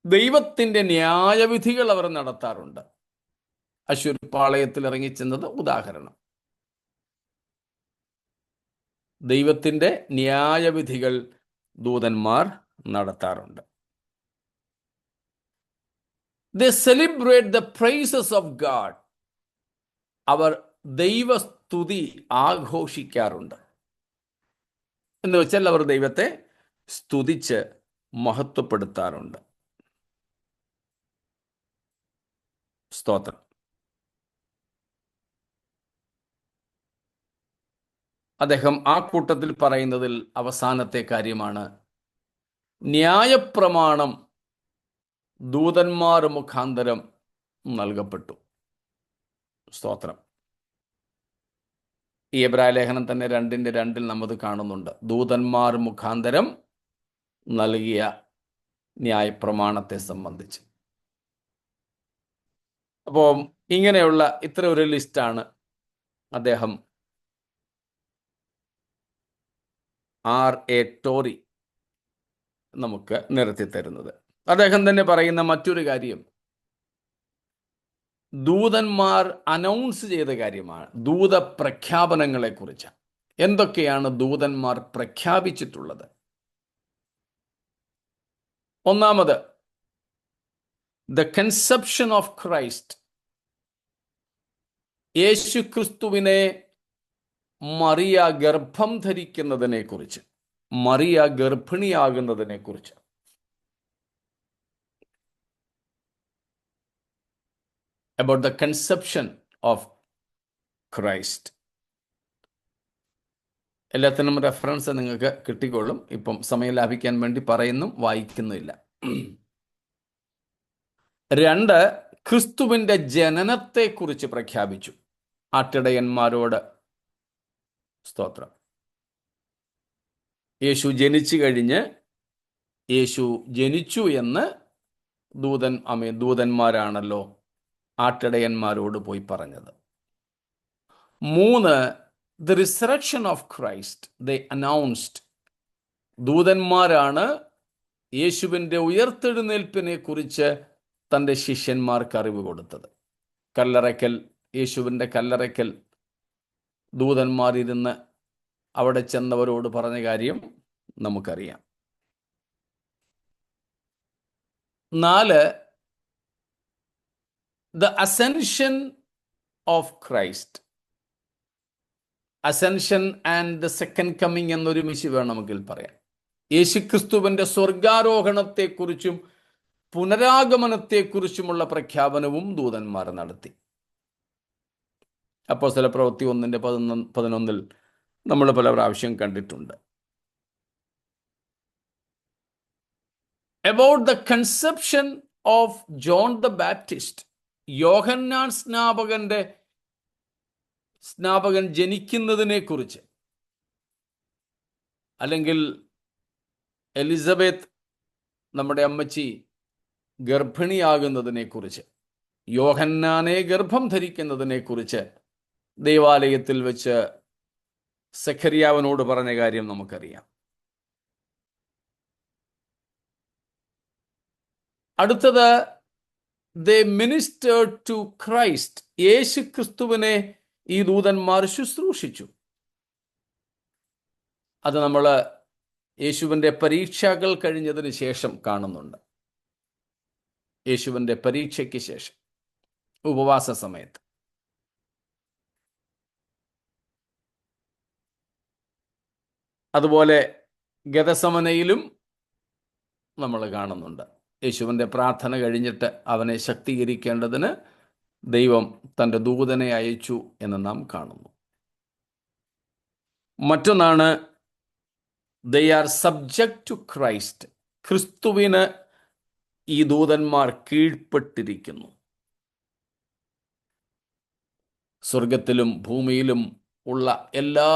ദൈവത്തിൻ്റെ ന്യായവിധികൾ അവർ നടത്താറുണ്ട്. അശ്ശൂർ പാളയത്തിൽ ഇറങ്ങിച്ചെന്നത് ഉദാഹരണം. ദൈവത്തിൻ്റെ ന്യായവിധികൾ ദൂതന്മാർ നടത്താറുണ്ട്. They celebrate the praises of God. അവർ ദൈവസ്തുതി ആഘോഷിക്കാറുണ്ട്. എന്ന് വെച്ചാൽ അവർ ദൈവത്തെ സ്തുതിച്ച് മഹത്വപ്പെടുത്താറുണ്ട്. സ്തോത്രം. അദ്ദേഹം ആ കൂട്ടത്തിൽ പറയുന്നതിൽ അവസാനത്തെ കാര്യമാണ്, ന്യായപ്രമാണം ദൂതന്മാർ മുഖാന്തരം നൽകപ്പെട്ടു. സ്തോത്രം. ഈ എബ്രായ ലേഖനം തന്നെ 2:2 നമ്മത് കാണുന്നുണ്ട്. ദൂതന്മാർ മുഖാന്തരം നൽകിയ ന്യായപ്രമാണത്തെ സംബന്ധിച്ച്. അപ്പോൾ ഇങ്ങനെയുള്ള ഇത്ര ഒരു ലിസ്റ്റാണ് അദ്ദേഹം R.A. ടോറി നമുക്ക് നിരത്തി തരുന്നത്. അദ്ദേഹം തന്നെ പറയുന്ന മറ്റൊരു കാര്യം ദൂതന്മാർ അനൗൺസ് ചെയ്ത കാര്യമാണ്. ദൂത പ്രഖ്യാപനങ്ങളെക്കുറിച്ച് എന്തൊക്കെയാണ് ദൂതന്മാർ പ്രഖ്യാപിച്ചിട്ടുള്ളത്? ഒന്നാമത്, ദ കൺസെപ്ഷൻ ഓഫ് ക്രൈസ്റ്റ്. യേശു ക്രിസ്തുവിനെ മറിയ ഗർഭം ധരിക്കുന്നതിനെ കുറിച്ച്, മറിയ ഗർഭിണിയാകുന്നതിനെ കുറിച്ച്. About the conception of Christ. എല്ലാത്തിനും റെഫറൻസ് നിങ്ങൾക്ക് കിട്ടിക്കോളും. ഇപ്പം സമയം ലാഭിക്കാൻ വേണ്ടി പറയുന്നു, വായിക്കുന്നില്ല. 2, ക്രിസ്തുവിൻ്റെ ജനനത്തെക്കുറിച്ച് പ്രഖ്യാപിച്ചു ആട്ടിടയന്മാരോട്. സ്തോത്രം. യേശു ജനിച്ചു കഴിഞ്ഞ് യേശു ജനിച്ചു എന്ന് ദൂതന്മാരാണല്ലോ ആട്ടിടയന്മാരോട് പോയി പറഞ്ഞത്. 3, the resurrection of Christ they announced. ദൂതന്മാരാണ് യേശുവിൻ്റെ ഉയർത്തെഴുന്നേൽപ്പിനെ കുറിച്ച് തൻ്റെ ശിഷ്യന്മാർക്ക് അറിവ് കൊടുത്തത്. കല്ലറയ്ക്കൽ, യേശുവിൻ്റെ കല്ലറയ്ക്കൽ ദൂതന്മാരിരുന്ന് അവിടെ ചെന്നവരോട് പറഞ്ഞ കാര്യം നമുക്കറിയാം. 4, the ascension of Christ. Ascension and the second coming എന്നൊരുമിച്ച് വേണമെങ്കിൽ പറയാം. യേശുക്രിസ്തുവിൻ്റെ സ്വർഗാരോഹണത്തെക്കുറിച്ചും പുനരാഗമനത്തെക്കുറിച്ചുമുള്ള പ്രഖ്യാപനവും ദൂതന്മാർ നടത്തി. അപ്പോസ്തലപ്രവൃത്തി 1:11 നമ്മൾ പല പ്രാവശ്യം കണ്ടിട്ടുണ്ട്. About the conception of John the Baptist. യോഹന്നാൻ സ്നാപകൻ ജനിക്കുന്നതിനെ കുറിച്ച്, അല്ലെങ്കിൽ എലിസബത്ത് നമ്മുടെ അമ്മച്ചി ഗർഭിണിയാകുന്നതിനെ കുറിച്ച് യോഹന്നാനെ ഗർഭം ധരിക്കുന്നതിനെക്കുറിച്ച് ദൈവാലയത്തിൽ വെച്ച് സെഖര്യാവിനോട് പറഞ്ഞ കാര്യം നമുക്കറിയാം. അടുത്തത്, they ministered to Christ. യേശു ക്രിസ്തുവിനെ ഈ ദൂതന്മാർ ശുശ്രൂഷിച്ചു. അത് നമ്മൾ യേശുവിൻ്റെ പരീക്ഷകൾ കഴിഞ്ഞതിന് ശേഷം കാണുന്നുണ്ട്. യേശുവിൻ്റെ പരീക്ഷയ്ക്ക് ശേഷം, ഉപവാസ സമയത്ത്. അതുപോലെ ഗെതസമനയിലും നമ്മൾ കാണുന്നുണ്ട്. യേശുവിൻ്റെ പ്രാർത്ഥന കഴിഞ്ഞിട്ട് അവനെ ശക്തീകരിക്കേണ്ടതിന് ദൈവം തൻ്റെ ദൂതനെ അയച്ചു എന്ന് നാം കാണുന്നു. മറ്റൊന്നാണ്, they are subject to Christ. ക്രിസ്തുവിന് ഈ ദൂതന്മാർ കീഴ്പ്പെട്ടിരിക്കുന്നു. സ്വർഗത്തിലും ഭൂമിയിലും ഉള്ള എല്ലാ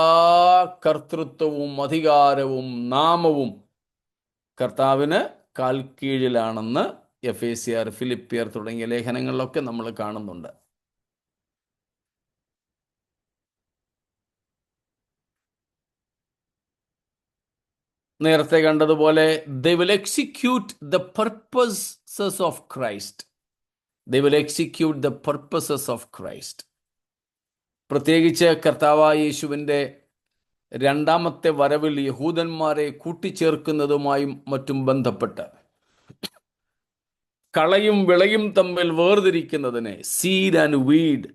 കർത്തൃത്വവും അധികാരവും നാമവും കർത്താവിന് കാൽക്കീഴിലാണെന്ന് എഫേസ്യർ, ഫിലിപ്പിയർ തുടങ്ങിയ ലേഖനങ്ങളിലൊക്കെ നമ്മൾ കാണുന്നുണ്ട്. നേരത്തെ കണ്ടതുപോലെ they will execute the purposes of Christ. They will execute the purposes of Christ. പ്രത്യേകിച്ച് കർത്താവായ യേശുവിൻ്റെ രണ്ടാമത്തെ വരവിൽ യഹൂദന്മാരെ കൂട്ടിച്ചേർക്കുന്നതുമായും മറ്റും ബന്ധപ്പെട്ട് കളയും വിളയും തമ്മിൽ വേർതിരിക്കുന്നതിനെ, സീഡ് ആൻഡ് വീഡ്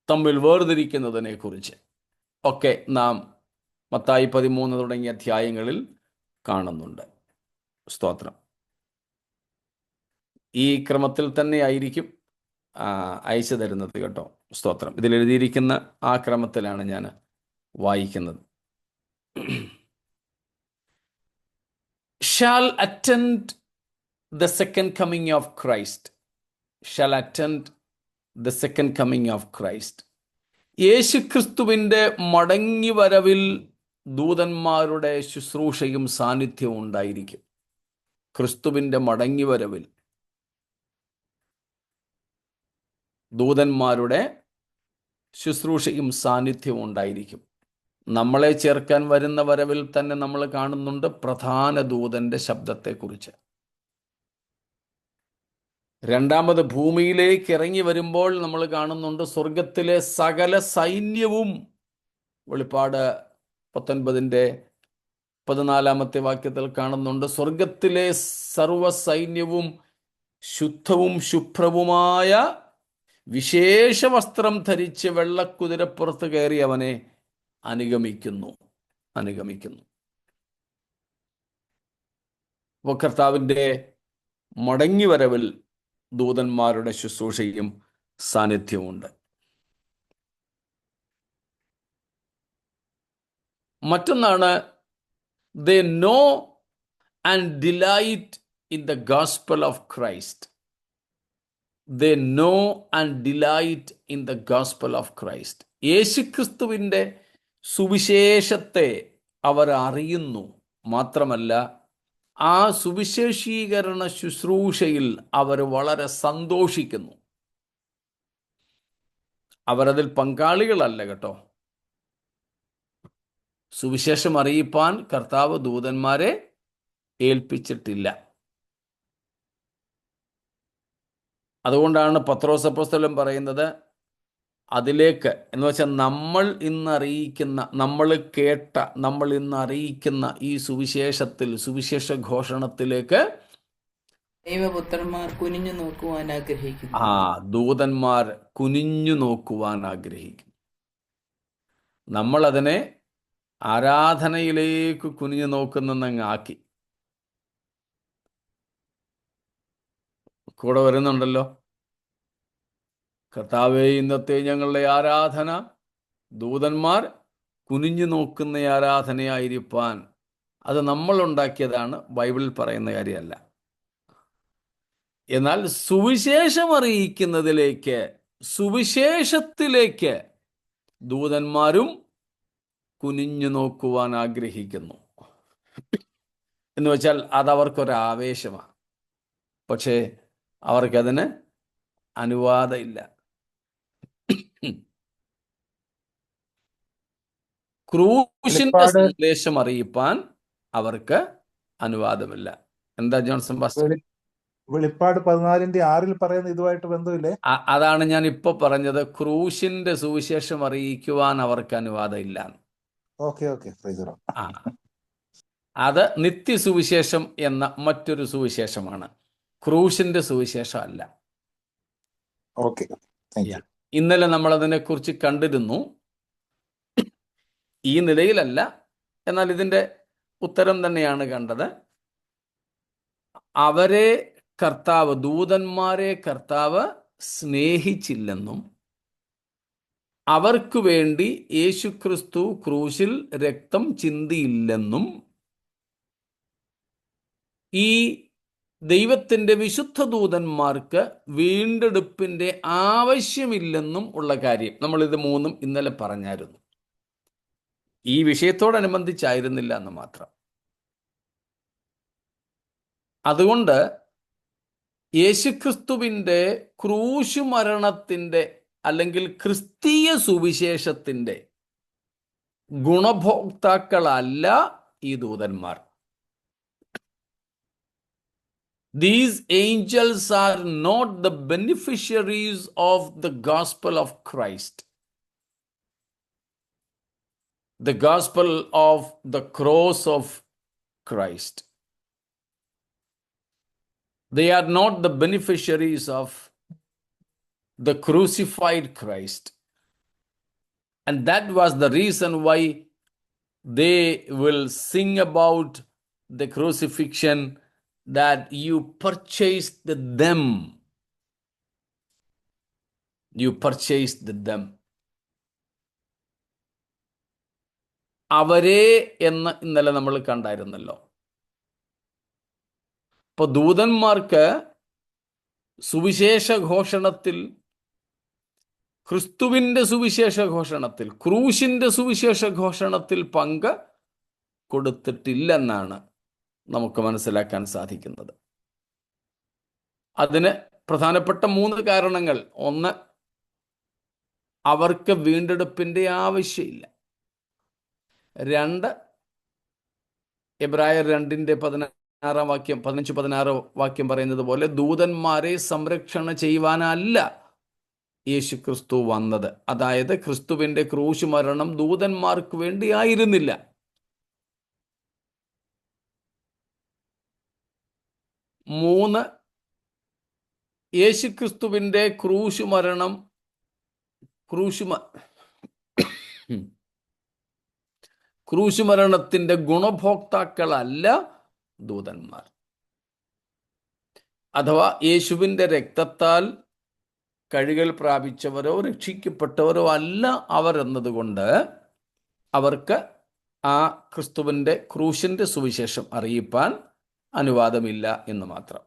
തമ്മിൽ വേർതിരിക്കുന്നതിനെ കുറിച്ച് ഒക്കെ നാം മത്തായി 13 തുടങ്ങിയ അധ്യായങ്ങളിൽ കാണുന്നുണ്ട്. സ്തോത്രം. ഈ ക്രമത്തിൽ തന്നെ ആയിരിക്കും അയച്ചു തരുന്നത് കേട്ടോ. സ്തോത്രം. ഇതിലെഴുതിയിരിക്കുന്ന ആ ക്രമത്തിലാണ് ഞാൻ വായിക്കുന്നത്. shall attend the second coming of Christ. shall attend the second coming of Christ. യേശുക്രിസ്തുവിൻ്റെ മടങ്ങി വരവിൽ ദൂതന്മാരുടെ ശുശ്രൂഷയും സാന്നിധ്യവും ഉണ്ടായിരിക്കും. ക്രിസ്തുവിൻ്റെ മടങ്ങി വരവിൽ ദൂതന്മാരുടെ ശുശ്രൂഷയും സാന്നിധ്യവും ഉണ്ടായിരിക്കും. നമ്മളെ ചേർക്കാൻ വരുന്ന വരവിൽ തന്നെ നമ്മൾ കാണുന്നുണ്ട് പ്രധാന ദൂതന്റെ ശബ്ദത്തെക്കുറിച്ച്. രണ്ടാമത് ഭൂമിയിലേക്ക് ഇറങ്ങി വരുമ്പോൾ നമ്മൾ കാണുന്നുണ്ട് സ്വർഗത്തിലെ സകല സൈന്യവും. വെളിപ്പാട് 19:14 വാക്യത്തിൽ കാണുന്നുണ്ട്, സ്വർഗത്തിലെ സർവ സൈന്യവും ശുദ്ധവും ശുഭ്രവുമായ വിശേഷ വസ്ത്രം ധരിച്ച് വെള്ളക്കുതിരപ്പുറത്ത് കയറി അവനെ അനുഗമിക്കുന്നു. അപ്പോൾ കർത്താവിൻ്റെ മടങ്ങി വരവിൽ ദൂതന്മാരുടെ ശുശ്രൂഷയും സാന്നിധ്യവുമുണ്ട്. മറ്റൊന്നാണ്, they know and delight in the gospel of Christ. They know and delight in the gospel of Christ. യേശുക്രിസ്തുവിൻ്റെ സുവിശേഷത്തെ അവർ അറിയുന്നു. മാത്രമല്ല ആ സുവിശേഷീകരണ ശുശ്രൂഷയിൽ അവർ വളരെ സന്തോഷിക്കുന്നു. അവരതിൽ പങ്കാളികളല്ല കേട്ടോ. സുവിശേഷം അറിയിപ്പാൻ കർത്താവ് ദൂതന്മാരെ ഏൽപ്പിച്ചിട്ടില്ല. അതുകൊണ്ടാണ് പത്രോസ് അപ്പോസ്തലൻ പറയുന്നത്, അതിലേക്ക് എന്ന് വെച്ചാൽ നമ്മൾ ഇന്ന് അറിയിക്കുന്ന ഈ സുവിശേഷത്തിൽ, സുവിശേഷ ഘോഷണത്തിലേക്ക് ദൈവപുത്രന്മാർ കുനിഞ്ഞു നോക്കുവാൻ ആഗ്രഹിക്കുന്നു. ദൂതന്മാർ കുനിഞ്ഞു നോക്കുവാൻ ആഗ്രഹിക്കുന്നു. നമ്മളതിനെ ആരാധനയിലേക്ക് കുനിഞ്ഞു നോക്കുന്നങ്ങ് ആക്കി. കൂടെ വരുന്നുണ്ടല്ലോ, കർത്താവേ ഇന്നത്തെ ഞങ്ങളുടെ ആരാധന ദൂതന്മാർ കുനിഞ്ഞു നോക്കുന്ന ആരാധനയായിരിക്കാൻ. അത് നമ്മൾ ഉണ്ടാക്കിയതാണ്, ബൈബിളിൽ പറയുന്ന കാര്യമല്ല. എന്നാൽ സുവിശേഷം അറിയിക്കുന്നതിലേക്ക്, സുവിശേഷത്തിലേക്ക് ദൂതന്മാരും കുനിഞ്ഞു നോക്കുവാൻ ആഗ്രഹിക്കുന്നു. എന്ന് വെച്ചാൽ അതവർക്കൊരാവേശമാണ്. പക്ഷേ അവർക്കതിന് അനുവാദമില്ല. ക്രൂശിന്റെ വെളിപ്പാട് സന്ദേശം അറിയിപ്പാൻ അവർക്ക് അനുവാദമില്ല. എന്താ ജോൺസൺ പാസ്റ്റർ? വെളിപ്പാട് 14:6 പറയുന്ന ഇതുമായിട്ട് ബന്ധമില്ലേ? അതാണ് ഞാൻ ഇപ്പൊ പറഞ്ഞത്. ക്രൂശിന്റെ സുവിശേഷം അറിയിക്കുവാൻ അവർക്ക് അനുവാദമില്ല. Okay okay, praise the Lord. ആ, അത് നിത്യസുവിശേഷം എന്ന മറ്റൊരു സുവിശേഷമാണ്, ക്രൂശിന്റെ സുവിശേഷം അല്ല. Okay, thank you. ഇന്നലെ നമ്മൾ അതിനെക്കുറിച്ച് കണ്ടിരുന്നു. ഈ നിലയിലല്ല, എന്നാൽ ഇതിൻ്റെ ഉത്തരം തന്നെയാണ് കണ്ടത്. അവരെ കർത്താവ്, ദൂതന്മാരെ കർത്താവ് സ്നേഹിച്ചില്ലെന്നും അവർക്ക് വേണ്ടി യേശുക്രിസ്തു ക്രൂശിൽ രക്തം ചിന്തിയില്ലെന്നും ഈ ദൈവത്തിൻ്റെ വിശുദ്ധ ദൂതന്മാർക്ക് വീണ്ടെടുപ്പിൻ്റെ ആവശ്യമില്ലെന്നും ഉള്ള കാര്യം നമ്മളിത് മൂന്നും ഇന്നലെ പറഞ്ഞായിരുന്നു. ഈ വിഷയത്തോടനുബന്ധിച്ചായിരുന്നില്ല എന്ന് മാത്രം. അതുകൊണ്ട് യേശുക്രിസ്തുവിൻ്റെ ക്രൂശുമരണത്തിൻ്റെ അല്ലെങ്കിൽ ക്രിസ്തീയ സുവിശേഷത്തിൻ്റെ ഗുണഭോക്താക്കളല്ല ഈ ദൂതന്മാർ. These angels are not the beneficiaries of the gospel of Christ, the gospel of the cross of Christ. They are not the beneficiaries of the crucified Christ. And that was the reason why they will sing about the crucifixion, that you purchased them. You purchased them. അവരെ എന്ന് ഇന്നലെ നമ്മൾ കണ്ടായിരുന്നല്ലോ. ഇപ്പോൾ ദൂതന്മാർക്ക് സുവിശേഷ ഘോഷണത്തിൽ, ക്രിസ്തുവിൻ്റെ സുവിശേഷ ഘോഷണത്തിൽ, ക്രൂശിൻ്റെ സുവിശേഷ ഘോഷണത്തിൽ പങ്ക് കൊടുത്തിട്ടില്ലെന്നാണ് നമുക്ക് മനസ്സിലാക്കാൻ സാധിക്കുന്നത്. അതിന് പ്രധാനപ്പെട്ട 3 കാരണങ്ങൾ. 1, അവർക്ക് വീണ്ടെടുപ്പിൻ്റെ ആവശ്യമില്ല. 2, എബ്രായർ 2:16 വാക്യം, 15-16 വാക്യം പറയുന്നത് പോലെ ദൂതന്മാരെ സംരക്ഷണ ചെയ്യുവാനല്ല യേശുക്രിസ്തു വന്നത്. അതായത് ക്രിസ്തുവിൻ്റെ ക്രൂശ് മരണം ദൂതന്മാർക്ക് വേണ്ടി ആയിരുന്നില്ല. 3, യേശുക്രിസ്തുവിൻ്റെ ക്രൂശ് മരണം, ക്രൂശ് മരണത്തിൻ്റെ ഗുണഭോക്താക്കളല്ല ദൂതന്മാർ. അഥവാ യേശുവിൻ്റെ രക്തത്താൽ കഴുകൽ പ്രാപിച്ചവരോ രക്ഷിക്കപ്പെട്ടവരോ അല്ല അവർ എന്നതുകൊണ്ട് അവർക്ക് ആ ക്രിസ്തുവിൻ്റെ ക്രൂശിൻ്റെ സുവിശേഷം അറിയിപ്പാൻ അനുവാദമില്ല എന്ന് മാത്രം.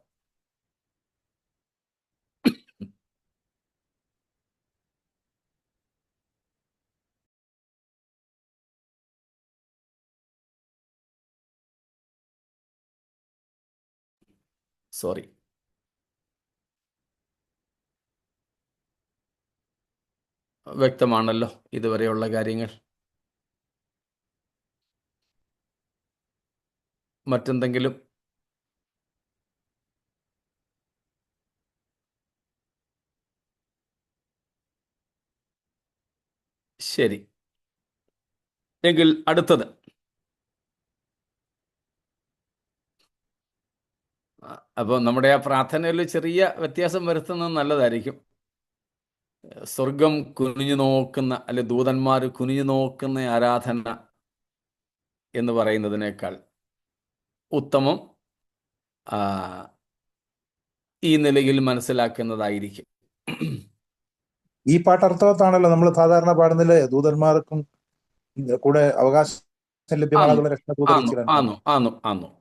സോറി. വ്യക്തമാണല്ലോ ഇതുവരെയുള്ള കാര്യങ്ങൾ. മറ്റെന്തെങ്കിലും? ശരി, എങ്കിൽ അടുത്തത്. അപ്പോൾ നമ്മുടെ ആ പ്രാർത്ഥനയിൽ ചെറിയ വ്യത്യാസം വരുത്തുന്നത് നല്ലതായിരിക്കും. സ്വർഗം കുനിഞ്ഞു നോക്കുന്ന, അല്ലെ ദൂതന്മാർ കുനിഞ്ഞു നോക്കുന്ന ആരാധന എന്ന് പറയുന്നതിനേക്കാൾ ഉത്തമം ഈ നിലയിൽ മനസ്സിലാക്കുന്നതായിരിക്കും. ഈ പാട്ട് അർത്ഥവത്താണല്ലോ. നമ്മൾ സാധാരണ പാടുന്നില്ലേ, ദൂതന്മാർക്കും കൂടെ അവകാശം ലഭ്യമാകുന്ന ആന്നു.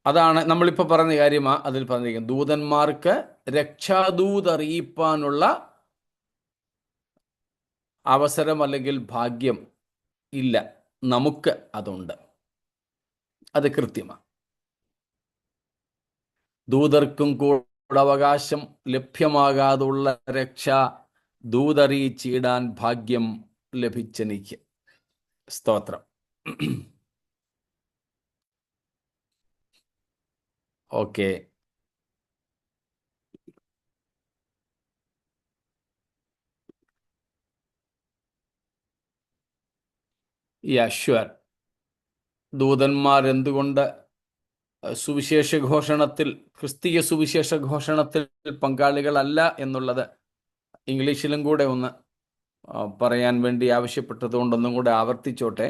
അതാണ് നമ്മളിപ്പോൾ പറഞ്ഞ കാര്യമാ അതിൽ പറഞ്ഞിരിക്കുന്നത്. ദൂതന്മാർക്ക് രക്ഷാദൂത് അറിയിപ്പാനുള്ള അവസരം അല്ലെങ്കിൽ ഭാഗ്യം ഇല്ല. നമുക്ക് അതുണ്ട്. അത് കൃത്യമാണ്. ദൂതർക്കും അവകാശം ലഭ്യമാകാതുള്ള രക്ഷ ദൂതറിയിച്ചിടാൻ ഭാഗ്യം ലഭിച്ചെനിക്ക്. സ്തോത്രം. ഓക്കെ. ഷുവർ. ദൂതന്മാർ എന്തുകൊണ്ട് സുവിശേഷ ഘോഷണത്തിൽ, ക്രിസ്തീയ സുവിശേഷ ഘോഷണത്തിൽ പങ്കാളികളല്ല എന്നുള്ളത് ഇംഗ്ലീഷിലും കൂടെ ഒന്ന് പറയാൻ വേണ്ടി ആവശ്യപ്പെട്ടതുകൊണ്ടൊന്നും കൂടെ ആവർത്തിച്ചോട്ടെ.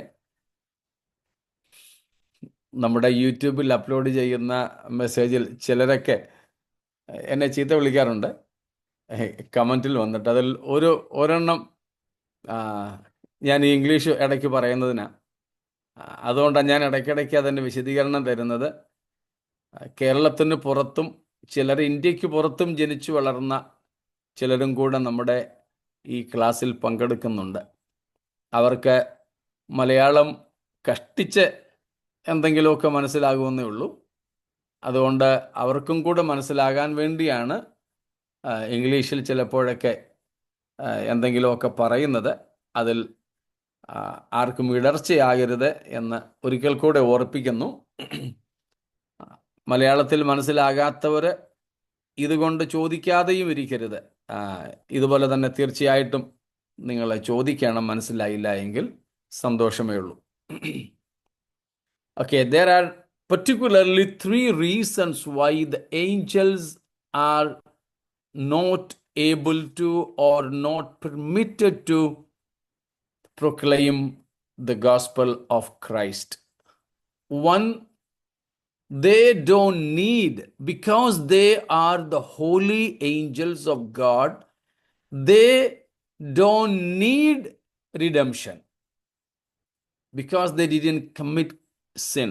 നമ്മുടെ യൂട്യൂബിൽ അപ്ലോഡ് ചെയ്യുന്ന മെസ്സേജിൽ ചിലരൊക്കെ എന്നെ ചീത്ത വിളിക്കാറുണ്ട് കമൻറ്റിൽ വന്നിട്ട്. അതിൽ ഒരെണ്ണം ഞാൻ ഈ ഇംഗ്ലീഷ് ഇടയ്ക്ക് പറയുന്നതിനാ. അതുകൊണ്ടാണ് ഞാൻ ഇടയ്ക്കിടയ്ക്ക് അതിൻ്റെ വിശദീകരണം തരുന്നത്. കേരളത്തിന് പുറത്തും ചിലർ ഇന്ത്യക്ക് പുറത്തും ജനിച്ചു വളർന്ന ചിലരും കൂടെ നമ്മുടെ ഈ ക്ലാസ്സിൽ പങ്കെടുക്കുന്നുണ്ട്. അവർക്ക് മലയാളം കഷ്ടിച്ച് എന്തെങ്കിലുമൊക്കെ മനസ്സിലാകുമെന്നേ ഉള്ളൂ. അതുകൊണ്ട് അവർക്കും കൂടെ മനസ്സിലാകാൻ വേണ്ടിയാണ് ഇംഗ്ലീഷിൽ ചിലപ്പോഴൊക്കെ എന്തെങ്കിലുമൊക്കെ പറയുന്നത്. അതിൽ ആർക്കും ഇടർച്ചയാകരുത് എന്ന് ഒരിക്കൽ കൂടെ ഓർപ്പിക്കുന്നു. മലയാളത്തിൽ മനസ്സിലാകാത്തവർ ഇതുകൊണ്ട് ചോദിക്കാതെയും ഇരിക്കരുത്. ഇതുപോലെ തന്നെ തീർച്ചയായിട്ടും നിങ്ങൾ ചോദിക്കണം, മനസ്സിലായില്ല എങ്കിൽ സന്തോഷമേ ഉള്ളൂ. Okay, there are particularly 3 reasons why the angels are not able to or not permitted to proclaim the gospel of Christ. One, they don't need, because they are the holy angels of God, they don't need redemption because they didn't commit sin.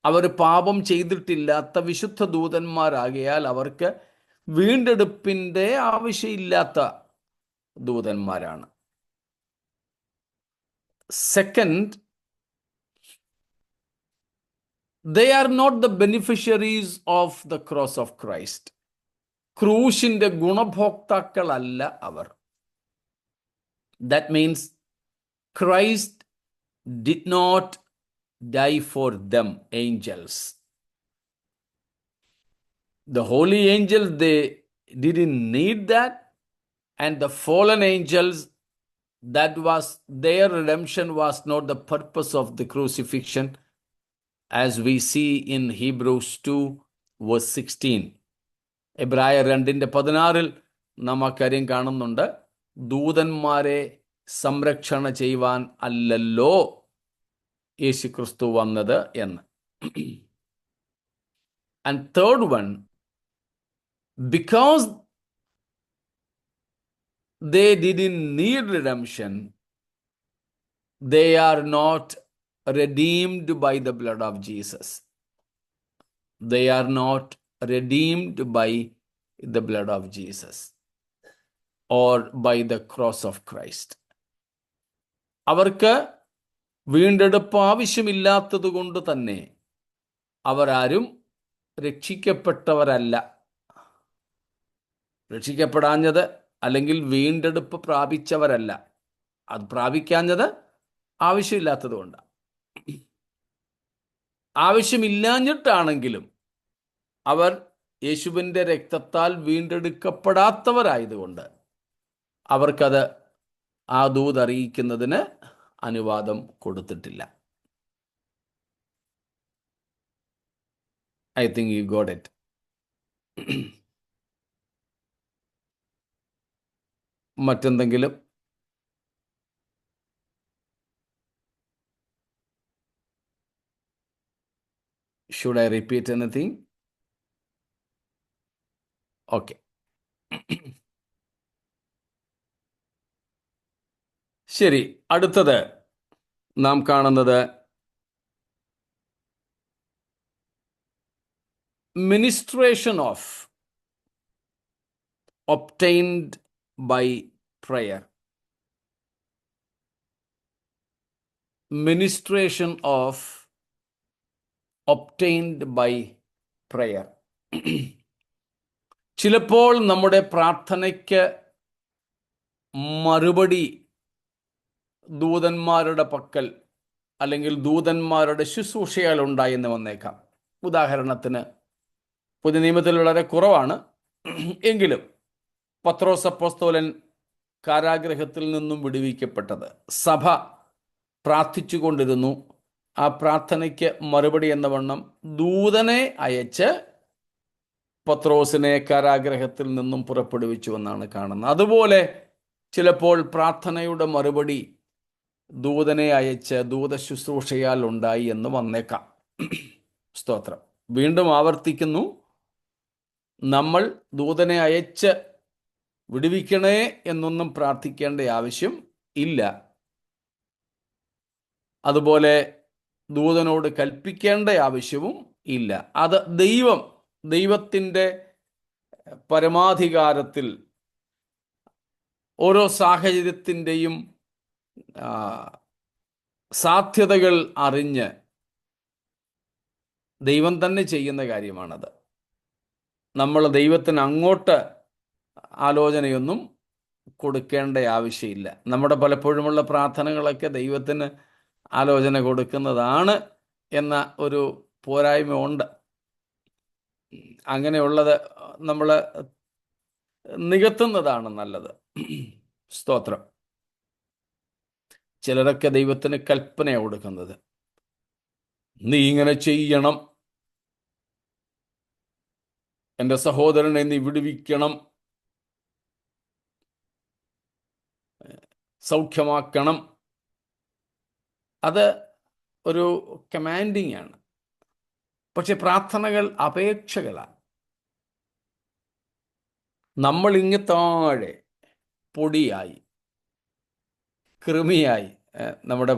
അവർ പാപം ചെയ്തിട്ടില്ലാത്ത വിശുദ്ധ ദൂതന്മാരാകിയാൽ അവർക്ക് വീണ്ടെടുപ്പിൻ്റെ ആവശ്യമില്ലാത്ത ദൂതന്മാരാണ്. Second, they are not the beneficiaries of the cross of Christ. ക്രൂശിന്റെ ഗുണഭോക്താക്കളല്ല അവർ. That means Christ did not die for them, angels. The holy angels, they didn't need that, and the fallen angels, that was their redemption, was not the purpose of the crucifixion, as we see in Hebrews 2 verse 16. എബ്രായർ 2:16 നാം ആ കാര്യം കാണുന്നുണ്ട്. ദൂതന്മാരെ സംരക്ഷണ ചെയ്യുവാൻ അല്ലല്ലോ യേശുക്രിസ്തു വന്നത് എന്ന്. And third one, because they didn't need redemption, they are not redeemed by the blood of Jesus. They are not redeemed by the blood of Jesus or by the cross of Christ. അവർക്ക് വീണ്ടെടുപ്പ് ആവശ്യമില്ലാത്തത് കൊണ്ട് തന്നെ അവരാരും രക്ഷിക്കപ്പെട്ടവരല്ല. രക്ഷിക്കപ്പെടാഞ്ഞത് അല്ലെങ്കിൽ വീണ്ടെടുപ്പ് പ്രാപിച്ചവരല്ല. അത് പ്രാപിക്കാഞ്ഞത് ആവശ്യമില്ലാത്തത് കൊണ്ടാണ്. ആവശ്യമില്ലാഞ്ഞിട്ടാണെങ്കിലും അവർ യേശുവിൻ്റെ രക്തത്താൽ വീണ്ടെടുക്കപ്പെടാത്തവരായതുകൊണ്ട് അവർക്കത് ആ ദൂത് അറിയിക്കുന്നതിന് അനുവാദം കൊടുത്തിട്ടില്ല. I think you got it. മറ്റെന്തെങ്കിലും? Should I repeat anything? Okay. ശരി, അടുത്തത് നാം കാണുന്നത് ministration of obtained by prayer. Ministration of obtained by prayer. ചിലപ്പോൾ നമ്മുടെ പ്രാർത്ഥനയ്ക്ക് മറുപടി ദൂതന്മാരുടെ പക്കൽ അല്ലെങ്കിൽ ദൂതന്മാരുടെ ശുശ്രൂഷയാൽ ഉണ്ടായെന്ന് വന്നേക്കാം. ഉദാഹരണത്തിന് പുതിയ നിയമത്തിൽ വളരെ കുറവാണ്, എങ്കിലും പത്രോസ് അപ്പോസ്തലൻ കാരാഗൃഹത്തിൽ നിന്നും വിടുവിക്കപ്പെട്ടത് സഭ പ്രാർത്ഥിച്ചു കൊണ്ടിരുന്നു. ആ പ്രാർത്ഥനയ്ക്ക് മറുപടി എന്ന വണ്ണം ദൂതനെ അയച്ച് പത്രോസിനെ കാരാഗൃഹത്തിൽ നിന്നും പുറപ്പെടുവിച്ചു എന്നാണ് കാണുന്നത്. അതുപോലെ ചിലപ്പോൾ പ്രാർത്ഥനയുടെ മറുപടി ദൂതനെ അയച്ച് ദൂത ശുശ്രൂഷയാൽ ഉണ്ടായി എന്ന് വന്നേക്കാം. സ്തോത്രം. വീണ്ടും ആവർത്തിക്കുന്നു, നമ്മൾ ദൂതനെ അയച്ച് വിടുവിക്കണേ എന്നൊന്നും പ്രാർത്ഥിക്കേണ്ട ആവശ്യം ഇല്ല. അതുപോലെ ദൂതനോട് കൽപ്പിക്കേണ്ട ആവശ്യവും ഇല്ല. അത് ദൈവത്തിൻ്റെ പരമാധികാരത്തിൽ ഓരോ സാഹചര്യത്തിൻ്റെയും സാധ്യതകൾ അറിഞ്ഞ് ദൈവം തന്നെ ചെയ്യുന്ന കാര്യമാണത്. നമ്മൾ ദൈവത്തിന് അങ്ങോട്ട് ആലോചനയൊന്നും കൊടുക്കേണ്ട ആവശ്യമില്ല. നമ്മുടെ പലപ്പോഴുമുള്ള പ്രാർത്ഥനകളൊക്കെ ദൈവത്തിന് ആലോചന കൊടുക്കുന്നതാണ് എന്ന ഒരു പോരായ്മ ഉണ്ട്. അങ്ങനെയുള്ളത് നമ്മൾ നികത്തുന്നതാണ് നല്ലത്. സ്തോത്രം. ചിലരൊക്കെ ദൈവത്തിന് കൽപ്പനയാണ് കൊടുക്കുന്നത്, നീ ഇങ്ങനെ ചെയ്യണം, എൻ്റെ സഹോദരനെ നീ വിടുവിക്കണം, സൗഖ്യമാക്കണം. അത് ഒരു കമാൻഡിങ് ആണ്. പക്ഷെ പ്രാർത്ഥനകൾ അപേക്ഷകളാണ്. നമ്മൾ ഇങ്ങ് താഴെ പൊടിയായി, കൃമിയായി, നമ്മുടെ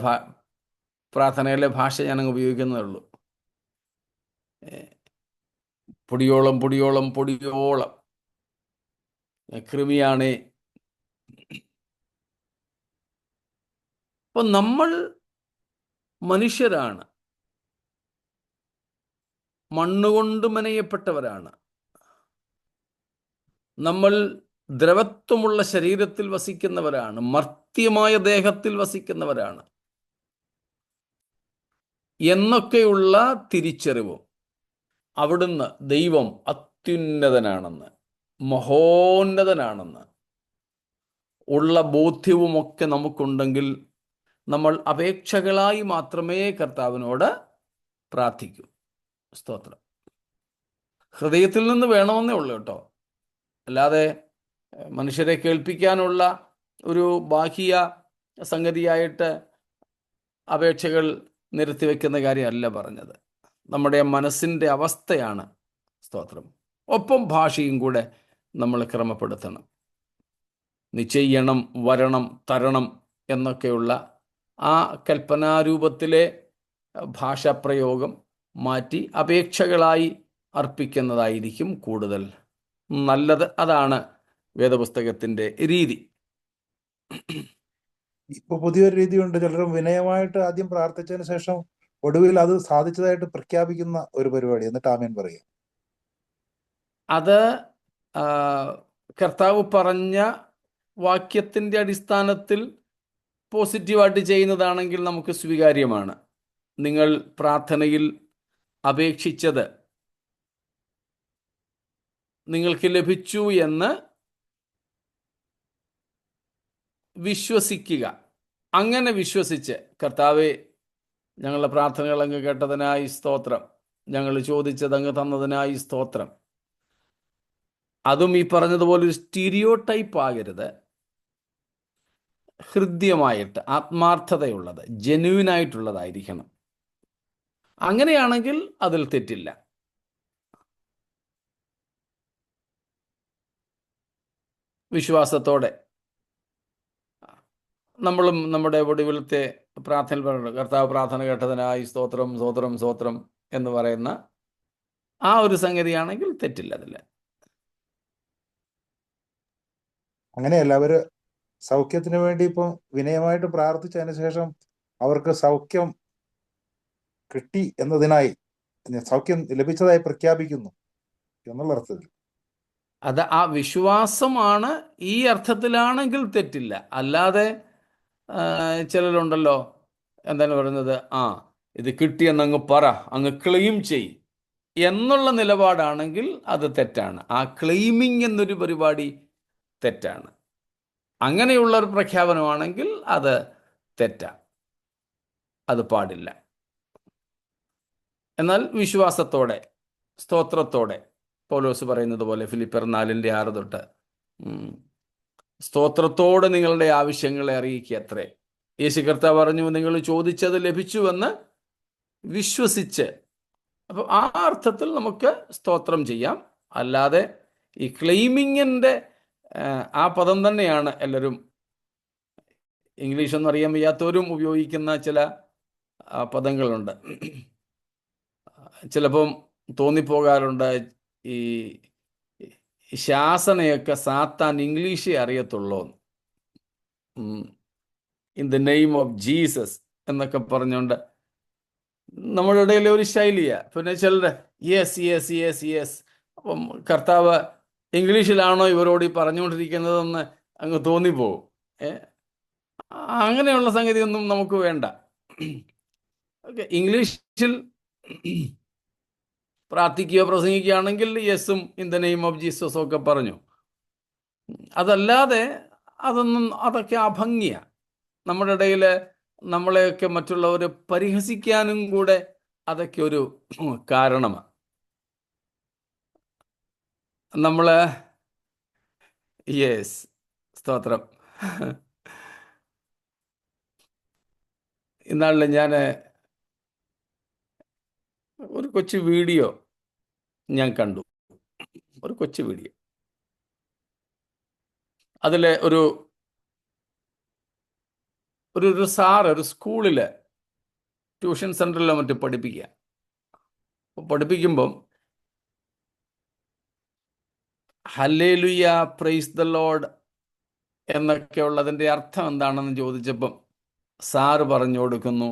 പ്രാർത്ഥനയിലെ ഭാഷ ഞാനങ്ങ് ഉപയോഗിക്കുന്നതേ ഉള്ളൂ. പൊടിയോളം പൊടിയോളം പൊടിയോളം കൃമിയാണ്. അപ്പം നമ്മൾ മനുഷ്യരാണ്, മണ്ണുകൊണ്ട് മെനയപ്പെട്ടവരാണ്. നമ്മൾ ദ്രവത്വമുള്ള ശരീരത്തിൽ വസിക്കുന്നവരാണ്, മർത്യമായ ദേഹത്തിൽ വസിക്കുന്നവരാണ് എന്നൊക്കെയുള്ള തിരിച്ചറിവും അവിടുന്ന് ദൈവം അത്യുന്നതനാണെന്ന്, മഹോന്നതനാണെന്ന് ഉള്ള ബോധ്യവുമൊക്കെ നമുക്കുണ്ടെങ്കിൽ നമ്മൾ അപേക്ഷകളായി മാത്രമേ കർത്താവിനോട് പ്രാർത്ഥിക്കൂ. സ്തോത്രം. ഹൃദയത്തിൽ നിന്ന് വേണമെന്നേ ഉള്ളൂ കേട്ടോ. അല്ലാതെ മനുഷ്യരെ കേൾപ്പിക്കാനുള്ള ഒരു ബാഹ്യ സംഗതിയായിട്ട് അപേക്ഷകൾ നിരത്തിവെക്കുന്ന കാര്യമല്ല പറഞ്ഞത്. നമ്മുടെ മനസ്സിൻ്റെ അവസ്ഥയാണ്. സ്തോത്രം. ഒപ്പം ഭാഷയും കൂടെ നമ്മൾ ക്രമപ്പെടുത്തണം. നിശ്ചയിക്കണം, വരണം, തരണം എന്നൊക്കെയുള്ള ആ കൽപ്പനാരൂപത്തിലെ ഭാഷാപ്രയോഗം മാറ്റി അപേക്ഷകളായി അർപ്പിക്കുന്നതായിരിക്കും കൂടുതൽ നല്ലത്. അതാണ് വേദപുസ്തകത്തിൻ്റെ രീതി. ഇപ്പൊ പുതിയൊരു രീതിയുണ്ട്. ചിലരും വിനയമായിട്ട് ആദ്യം പ്രാർത്ഥിച്ചതിന് ശേഷം ഒടുവിൽ അത് സാധിച്ചതായിട്ട് പ്രഖ്യാപിക്കുന്ന ഒരു പരിപാടി, എന്നിട്ട് ആമേൻ പറയുക. അത് കർത്താവ് പറഞ്ഞ വാക്യത്തിൻ്റെ അടിസ്ഥാനത്തിൽ പോസിറ്റീവായിട്ട് ചെയ്യുന്നതാണെങ്കിൽ നമുക്ക് സ്വീകാര്യമാണ്. നിങ്ങൾ പ്രാർത്ഥനയിൽ അപേക്ഷിച്ചത് നിങ്ങൾക്ക് ലഭിച്ചു എന്ന് വിശ്വസിക്കുക. അങ്ങനെ വിശ്വസിച്ച്, കർത്താവേ, ഞങ്ങളുടെ പ്രാർത്ഥനകൾ അങ്ങ് കേട്ടതിനായി സ്തോത്രം, ഞങ്ങൾ ചോദിച്ചത് അങ്ങ് തന്നതിനായി സ്തോത്രം. അതും ഈ പറഞ്ഞതുപോലെ ഒരു സ്റ്റീരിയോ ടൈപ്പ് ആകരുത്. ഹൃദ്യമായിട്ട് ആത്മാർത്ഥതയുള്ളത്, ജെന്യുവിനായിട്ടുള്ളതായിരിക്കണം. അങ്ങനെയാണെങ്കിൽ അതിൽ തെറ്റില്ല. വിശ്വാസത്തോടെ നമ്മളും നമ്മുടെ ഒടുവിലത്തെ പ്രാർത്ഥന പറയുന്നത്, കർത്താവ് പ്രാർത്ഥന കേട്ടതിനായി സ്തോത്രം സ്തോത്രം സ്തോത്രം എന്ന് പറയുന്ന ആ ഒരു സംഗതിയാണെങ്കിൽ തെറ്റില്ല അതില്ല. അങ്ങനെയല്ല, അവര് സൗഖ്യത്തിന് വേണ്ടി ഇപ്പം വിനയമായിട്ട് പ്രാർത്ഥിച്ചതിന് ശേഷം അവർക്ക് സൗഖ്യം കിട്ടി എന്നതിനായി, സൗഖ്യം ലഭിച്ചതായി പ്രഖ്യാപിക്കുന്നു എന്നുള്ള അർത്ഥത്തിൽ. അത് ആ വിശ്വാസമാണ്. ഈ അർത്ഥത്തിലാണെങ്കിൽ തെറ്റില്ല. അല്ലാതെ ചിലരുണ്ടല്ലോ, എന്താണ് പറയുന്നത്, ഇത് കിട്ടിയെന്ന് അങ്ങ് പറ, അങ്ങ് ക്ലെയിം ചെയ് എന്നുള്ള നിലപാടാണെങ്കിൽ അത് തെറ്റാണ്. ആ ക്ലെയിമിങ് എന്നൊരു പരിപാടി തെറ്റാണ്. അങ്ങനെയുള്ള ഒരു പ്രഖ്യാപനമാണെങ്കിൽ അത് തെറ്റാണ്, അത് പാടില്ല. എന്നാൽ വിശ്വാസത്തോടെ, സ്തോത്രത്തോടെ, പൗലോസ് പറയുന്നത് പോലെ ഫിലിപ്പിയർ 4:6 തൊട്ട്, സ്തോത്രത്തോടെ നിങ്ങളുടെ ആവശ്യങ്ങളെ അറിയിക്കുക അത്രേ. യേശു കർത്താവ് പറഞ്ഞു, നിങ്ങൾ ചോദിച്ചത് ലഭിച്ചുവെന്ന് വിശ്വസിച്ച്. അപ്പം ആ അർത്ഥത്തിൽ നമുക്ക് സ്തോത്രം ചെയ്യാം. അല്ലാതെ ഈ ക്ലെയിമിങ്ങിൻ്റെ ആ പദം തന്നെയാണ് എല്ലാവരും, ഇംഗ്ലീഷൊന്നും അറിയാൻ വയ്യാത്തവരും ഉപയോഗിക്കുന്ന ചില പദങ്ങളുണ്ട്. ചിലപ്പം തോന്നിപ്പോകാറുണ്ട്, ഈ ശാസനയൊക്കെ സാത്താൻ ഇംഗ്ലീഷേ അറിയത്തുള്ളൂ, in the name of Jesus എന്നൊക്കെ പറഞ്ഞുകൊണ്ട് നമ്മുടെ ഇടയിലെ ഒരു ശൈലിയാണ്. പിന്നെ ചിലർ യെസ് യെസ് യെസ് യെസ്, അപ്പം കർത്താവ് ഇംഗ്ലീഷിലാണോ ഇവരോട് ഈ പറഞ്ഞുകൊണ്ടിരിക്കുന്നതെന്ന് അങ്ങ് തോന്നിപ്പോവും. അങ്ങനെയുള്ള സംഗതിയൊന്നും നമുക്ക് വേണ്ട. ഇംഗ്ലീഷിൽ പ്രാർത്ഥിക്കുകയോ പ്രസംഗിക്കുകയാണെങ്കിൽ യെസും ഇൻ ദ നെയിം ഓഫ് ജീസസും ഒക്കെ പറഞ്ഞു. അതല്ലാതെ അതൊക്കെ അഭംഗിയാണ്. നമ്മുടെ ഇടയിൽ നമ്മളെയൊക്കെ മറ്റുള്ളവർ പരിഹസിക്കാനും കൂടെ അതൊക്കെ ഒരു കാരണമാണ്. നമ്മൾ യെസ്, സ്തോത്രം. ഇന്നാളിൽ ഞാൻ ഒരു കൊച്ചു വീഡിയോ ഞാൻ കണ്ടു. ഒരു കൊച്ചു വീഡിയോ. അതിൽ ഒരു സാറ് ഒരു സ്കൂളിൽ ട്യൂഷൻ സെൻ്ററിലോ മറ്റും പഠിപ്പിക്കുമ്പം ഹല്ലേലൂയ, പ്രൈസ് ദ ലോർഡ് എന്നൊക്കെ ഉള്ളതിൻ്റെ അർത്ഥം എന്താണെന്ന് ചോദിച്ചപ്പം സാറ് പറഞ്ഞു കൊടുക്കുന്നു,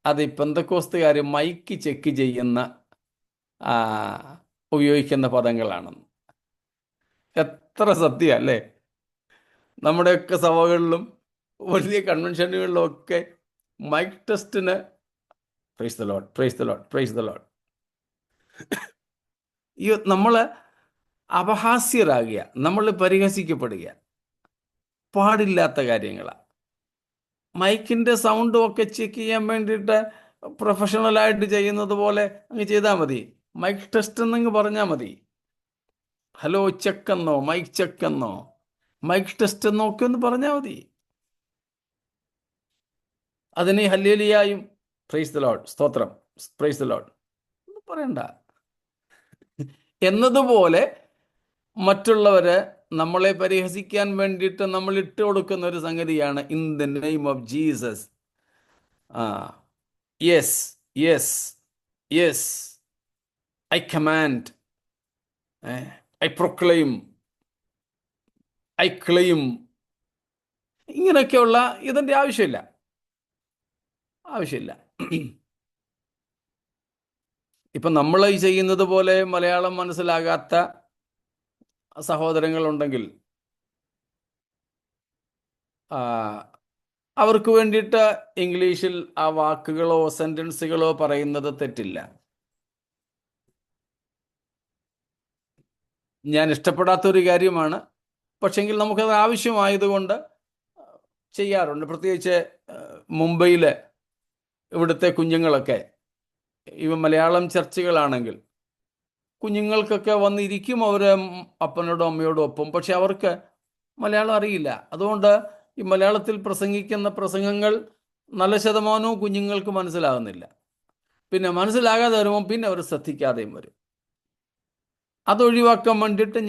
അത് ഈ പെന്തക്കോസ്തുകാർ മൈക്ക് ചെക്ക് ചെയ്യുന്ന ഉപയോഗിക്കുന്ന പദങ്ങളാണെന്ന്. എത്ര സത്യം അല്ലേ? നമ്മുടെയൊക്കെ സഭകളിലും വലിയ കൺവെൻഷനുകളിലും ഒക്കെ മൈക്ക് ടെസ്റ്റിന് praise the Lord, praise the Lord, praise the Lord. നമ്മൾ അപഹാസ്യരാകുക, നമ്മൾ പരിഹസിക്കപ്പെടുക, പാടില്ലാത്ത കാര്യങ്ങളാണ്. മൈക്കിൻ്റെ സൗണ്ടും ഒക്കെ ചെക്ക് ചെയ്യാൻ വേണ്ടിയിട്ട് പ്രൊഫഷണലായിട്ട് ചെയ്യുന്നത് പോലെ അങ്ങ് ചെയ്താൽ മതി. മൈക്ക് ടെസ്റ്റ് എന്നങ്ങ് പറഞ്ഞാൽ മതി. ഹലോ ചെക്കെന്നോ, മൈക്ക് ചെക്കെന്നോ, മൈക്ക് ടെസ്റ്റ് എന്നോ ഒക്കെ ഒന്ന് പറഞ്ഞാൽ മതി. അതിന് ഹല്ലേലൂയായും പ്രൈസ് ദ ലോർഡ്, സ്തോത്രം, പ്രൈസ് ദ ലോർഡ് ഒന്നും പറയണ്ട. എന്നതുപോലെ മറ്റുള്ളവരെ നമ്മളെ പരിഹസിക്കാൻ വേണ്ടിയിട്ട് നമ്മൾ ഇട്ട് കൊടുക്കുന്ന ഒരു സംഗതിയാണ് in the name of Jesus. Yes yes yes, I command, I proclaim, I claim. ഇങ്ങനെയൊക്കെയുള്ള ഇതിൻ്റെ ആവശ്യമില്ല. ഇപ്പം നമ്മൾ ഈ ചെയ്യുന്നത് പോലെ മലയാളം മനസ്സിലാകാത്ത സഹോദരങ്ങളുണ്ടെങ്കിൽ അവർക്ക് വേണ്ടിയിട്ട് ഇംഗ്ലീഷിൽ ആ വാക്കുകളോ സെൻറ്റൻസുകളോ പറയുന്നത് തെറ്റില്ല. ഞാൻ ഇഷ്ടപ്പെടാത്തൊരു കാര്യമാണ്, പക്ഷെങ്കിൽ നമുക്കത് ആവശ്യമായതുകൊണ്ട് ചെയ്യാറുണ്ട്. പ്രത്യേകിച്ച് മുംബൈയിൽ ഇവിടുത്തെ കുഞ്ഞുങ്ങളൊക്കെ, ഇവ മലയാളം ചർച്ചുകളാണെങ്കിൽ കുഞ്ഞുങ്ങൾക്കൊക്കെ വന്നിരിക്കും അവർ അപ്പനോടും അമ്മയോടും ഒപ്പം. പക്ഷെ അവർക്ക് മലയാളം അറിയില്ല. അതുകൊണ്ട് ഈ മലയാളത്തിൽ പ്രസംഗിക്കുന്ന പ്രസംഗങ്ങൾ നല്ല ശതമാനവും കുഞ്ഞുങ്ങൾക്ക് മനസ്സിലാകുന്നില്ല. പിന്നെ മനസ്സിലാകാതെ വരുമ്പോൾ പിന്നെ അവർ ശ്രദ്ധിക്കാതെയും വരും. അതൊഴിവാക്കാൻ വേണ്ടിയിട്ട്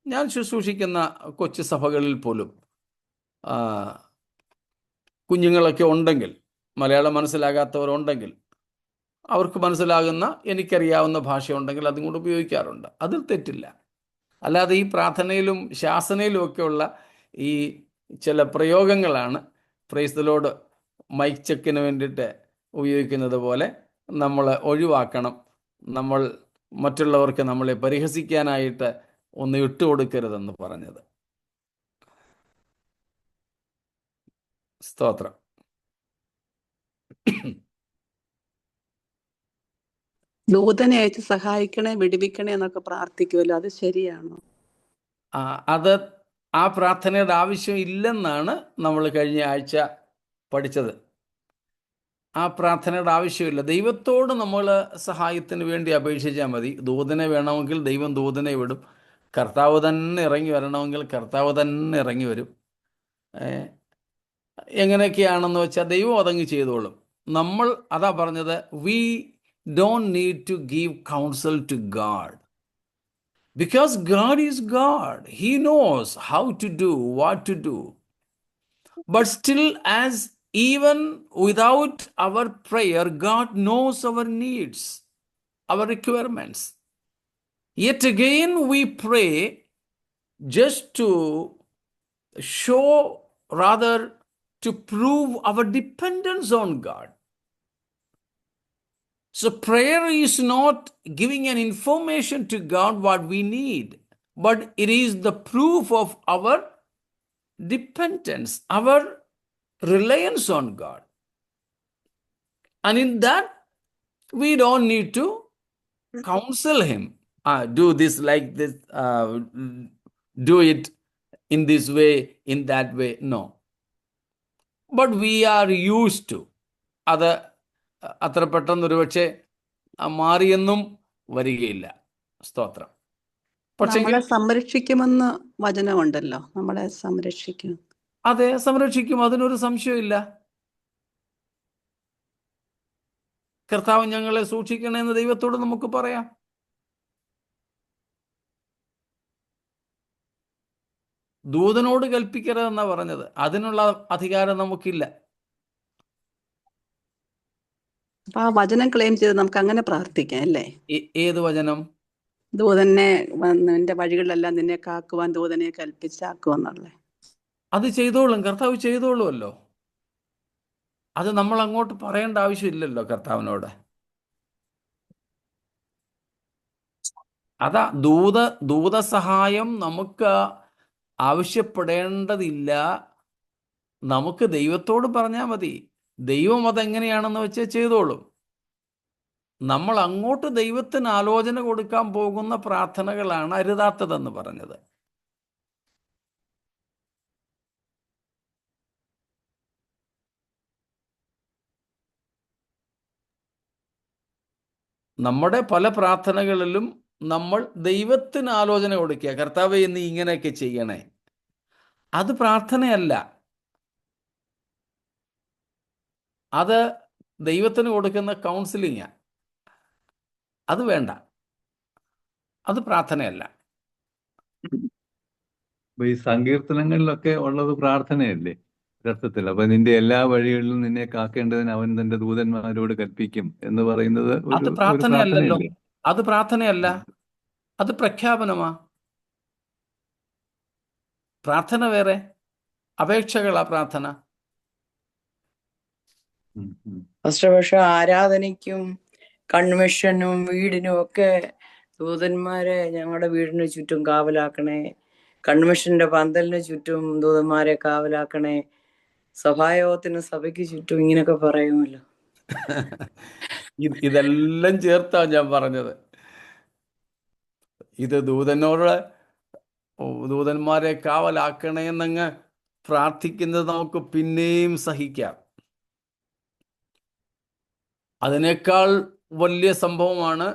ഞാൻ ശുശ്രൂഷിക്കുന്ന കൊച്ചു സഭകളിൽ പോലും കുഞ്ഞുങ്ങളൊക്കെ ഉണ്ടെങ്കിൽ, മലയാളം മനസ്സിലാകാത്തവരുണ്ടെങ്കിൽ, അവർക്ക് മനസ്സിലാകുന്ന എനിക്കറിയാവുന്ന ഭാഷയുണ്ടെങ്കിൽ അതും കൂടെ ഉപയോഗിക്കാറുണ്ട്. അതിൽ തെറ്റില്ല. അല്ലാതെ ഈ പ്രാർത്ഥനയിലും ശാസനയിലും ഒക്കെയുള്ള ഈ ചില പ്രയോഗങ്ങളാണ് പ്രൈസ് ദ ലോർഡ് മൈക്ക് ചെക്കിന് വേണ്ടിയിട്ട് ഉപയോഗിക്കുന്നത് പോലെ നമ്മൾ ഒഴിവാക്കണം. നമ്മൾ മറ്റുള്ളവർക്ക് നമ്മളെ പരിഹസിക്കാനായിട്ട് ഒന്ന് ഇട്ടുകൊടുക്കരുതെന്ന് പറഞ്ഞത്. സ്തോത്രം. ദൂതനെ അയച്ച് സഹായിക്കണേ, വിടുവിക്കണേ എന്നൊക്കെ പ്രാർത്ഥിക്കുമല്ലോ, അത് ശരിയാണോ? അത് ആ പ്രാർത്ഥനയുടെ ആവശ്യം ഇല്ലെന്നാണ് നമ്മൾ കഴിഞ്ഞ ആഴ്ച പഠിച്ചത്. ആ പ്രാർത്ഥനയുടെ ആവശ്യമില്ല. ദൈവത്തോട് നമ്മൾ സഹായത്തിന് വേണ്ടി അപേക്ഷിച്ചാൽ മതി. ദൂതനെ വേണമെങ്കിൽ ദൈവം ദൂതനെ വിടും. കർത്താവ് തന്നെ ഇറങ്ങി വരണമെങ്കിൽ കർത്താവ് തന്നെ ഇറങ്ങി വരും. എങ്ങനെയൊക്കെയാണെന്ന് വെച്ചാൽ ദൈവം അതങ്ങ് ചെയ്തോളും. നമ്മൾ അതാ പറഞ്ഞത്, we don't need to give counsel to God. Because God is God. He knows how to do, what to do. But still, as even without our prayer, God knows our needs, our requirements. Yet again, we pray just to show, rather to prove our dependence on God. So prayer is not giving an information to God what we need, but it is the proof of our dependence, our reliance on God. And in that, we don't need to counsel him. Do this like this, do it in this way, in that way. No. But we are used to. അത് അത്ര പെട്ടെന്ന് ഒരുപക്ഷെ മാറിയെന്നും വരികയില്ല. സ്തോത്രം. പക്ഷേ നമ്മളെ സംരക്ഷിക്കുമെന്ന് വചനമുണ്ടല്ലോ, നമ്മളെ സംരക്ഷിക്കും. അതെ, സംരക്ഷിക്കും, അതിനൊരു സംശയമില്ല. കർത്താവ് ഞങ്ങളെ സൂക്ഷിക്കണമെന്ന് ദൈവത്തോട് നമുക്ക് പറയാം. ദൂതനോട് കൽപ്പിക്കരുതെന്നാ പറഞ്ഞത്. അതിനുള്ള അധികാരം നമുക്കില്ല. അപ്പൊ ആ വചനം ക്ലെയിം ചെയ്ത് നമുക്ക് അങ്ങനെ പ്രാർത്ഥിക്കാം അല്ലേ? ഏത് വചനം? ദൂതനെ നിന്റെ വഴികളിലെല്ലാം നിന്നെ കാക്കുവാൻ ദൂതനെ കൽപ്പിച്ചാക്കുവെന്നുള്ളേ. അത് ചെയ്തോളും, കർത്താവ് ചെയ്തോളുമല്ലോ. അത് നമ്മൾ അങ്ങോട്ട് പറയേണ്ട ആവശ്യമില്ലല്ലോ കർത്താവിനോട്. അതാ ദൂതസഹായം നമുക്ക് ആവശ്യപ്പെടേണ്ടതില്ല. നമുക്ക് ദൈവത്തോട് പറഞ്ഞാൽ മതി. ദൈവം അതെങ്ങനെയാണെന്ന് വെച്ചാൽ ചെയ്തോളും. നമ്മൾ അങ്ങോട്ട് ദൈവത്തിന് ആലോചന കൊടുക്കാൻ പോകുന്ന പ്രാർത്ഥനകളാണ് അരുതാത്തതെന്ന് പറഞ്ഞത്. നമ്മുടെ പല പ്രാർത്ഥനകളിലും നമ്മൾ ദൈവത്തിന് ആലോചന കൊടുക്കുക, കർത്താവേ നീ ഇങ്ങനെയൊക്കെ ചെയ്യണേ. അത് പ്രാർത്ഥനയല്ല. അത് ദൈവത്തിന് കൊടുക്കുന്ന കൗൺസിലിങ്ങാ. അത് വേണ്ട, അത് പ്രാർത്ഥനയല്ല. അപ്പൊ ഈ സങ്കീർത്തനങ്ങളിലൊക്കെ ഉള്ളത് പ്രാർത്ഥനയല്ലേ രസത്തിൽ? അപ്പൊ നിന്റെ എല്ലാ വഴികളിലും നിന്നെ കാക്കേണ്ടതിന് അവൻ തന്റെ ദൂതന്മാരോട് കൽപ്പിക്കും എന്ന് പറയുന്നത് അത് ഒരു പ്രാർത്ഥനയല്ലല്ലോ. പ്രാർത്ഥനയല്ലേ? അത് പ്രാർത്ഥനയല്ല, അത് പ്രഖ്യാപനമാ. പ്രാർത്ഥന വേറെ, അപേക്ഷകളാ പ്രാർത്ഥന. പക്ഷെ ആരാധനയ്ക്കും കൺവെൻഷനും വീടിനും ഒക്കെ ദൂതന്മാരെ ഞങ്ങളുടെ വീടിന് ചുറ്റും കാവലാക്കണേ, കൺവെൻഷന്റെ പന്തലിന് ചുറ്റും ദൂതന്മാരെ കാവലാക്കണേ, സഭായോഗത്തിന് സഭയ്ക്ക് ചുറ്റും ഇങ്ങനെയൊക്കെ പറയുമല്ലോ. ഇതെല്ലാം ചേർത്താ ഞാൻ പറഞ്ഞത്. ഇത് ദൂതന്മാരെ കാവലാക്കണേന്നങ്ങ് പ്രാർത്ഥിക്കുന്നത് നമുക്ക് പിന്നെയും സഹിക്കാം. അതിനേക്കാൾ വലിയ സംഭവമാണ്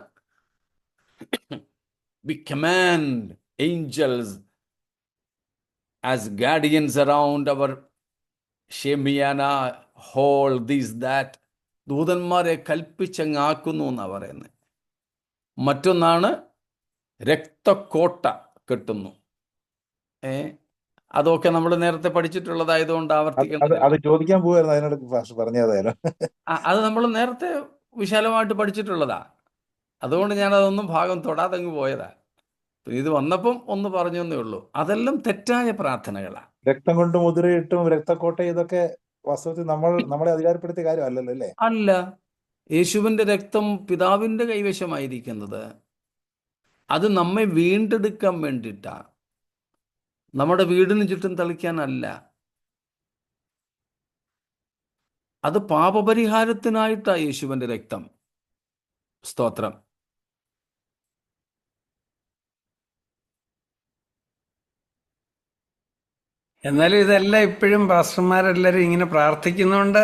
we command angels as guardians around our Shemiana hall, this, that. ദൂതന്മാരെ കൽപ്പിച്ചങ്ങാക്കുന്നു എന്നാ പറയുന്നത്. മറ്റൊന്നാണ് രക്തക്കോട്ട കെട്ടുന്നു. അതൊക്കെ നമ്മൾ നേരത്തെ പഠിച്ചിട്ടുള്ളതായതുകൊണ്ട് ആവർത്തിക്കേണ്ടത്. അത് ചോദിക്കാൻ പോവായിരുന്നു, അതിനോട് പറഞ്ഞതായാലും അത് നമ്മൾ നേരത്തെ വിശാലമായിട്ട് പഠിച്ചിട്ടുള്ളതാ. അതുകൊണ്ട് ഞാൻ അതൊന്നും ഭാഗം തൊടാതെ അങ്ങ് പോയതാ. ഇത് വന്നപ്പം ഒന്ന് പറഞ്ഞേ ഉള്ളൂ. അതെല്ലാം തെറ്റായ പ്രാർത്ഥനകളാ. രക്തം കൊണ്ട് മുദ്രയിട്ടും രക്തക്കോട്ട, ഇതൊക്കെ വാസ്തവത്തിൽ നമ്മളെ അധികാരപ്പെടുത്തിയ കാര്യമല്ലല്ലോ അല്ലേ? അല്ല, യേശുവിന്റെ രക്തം പിതാവിന്റെ കൈവശമായിരിക്കുന്നത്. അത് നമ്മെ വീണ്ടെടുക്കാൻ വേണ്ടിയിട്ടാണ്, നമ്മുടെ വീടിന് ചുറ്റും തളിക്കാനല്ല. അത് പാപപരിഹാരത്തിനായിട്ടാണ് യേശുവിൻ്റെ രക്തം. സ്തോത്രം. എന്നാലും ഇതെല്ലാം ഇപ്പോഴും പാസ്റ്റർമാരെല്ലാവരും ഇങ്ങനെ പ്രാർത്ഥിക്കുന്നതുകൊണ്ട്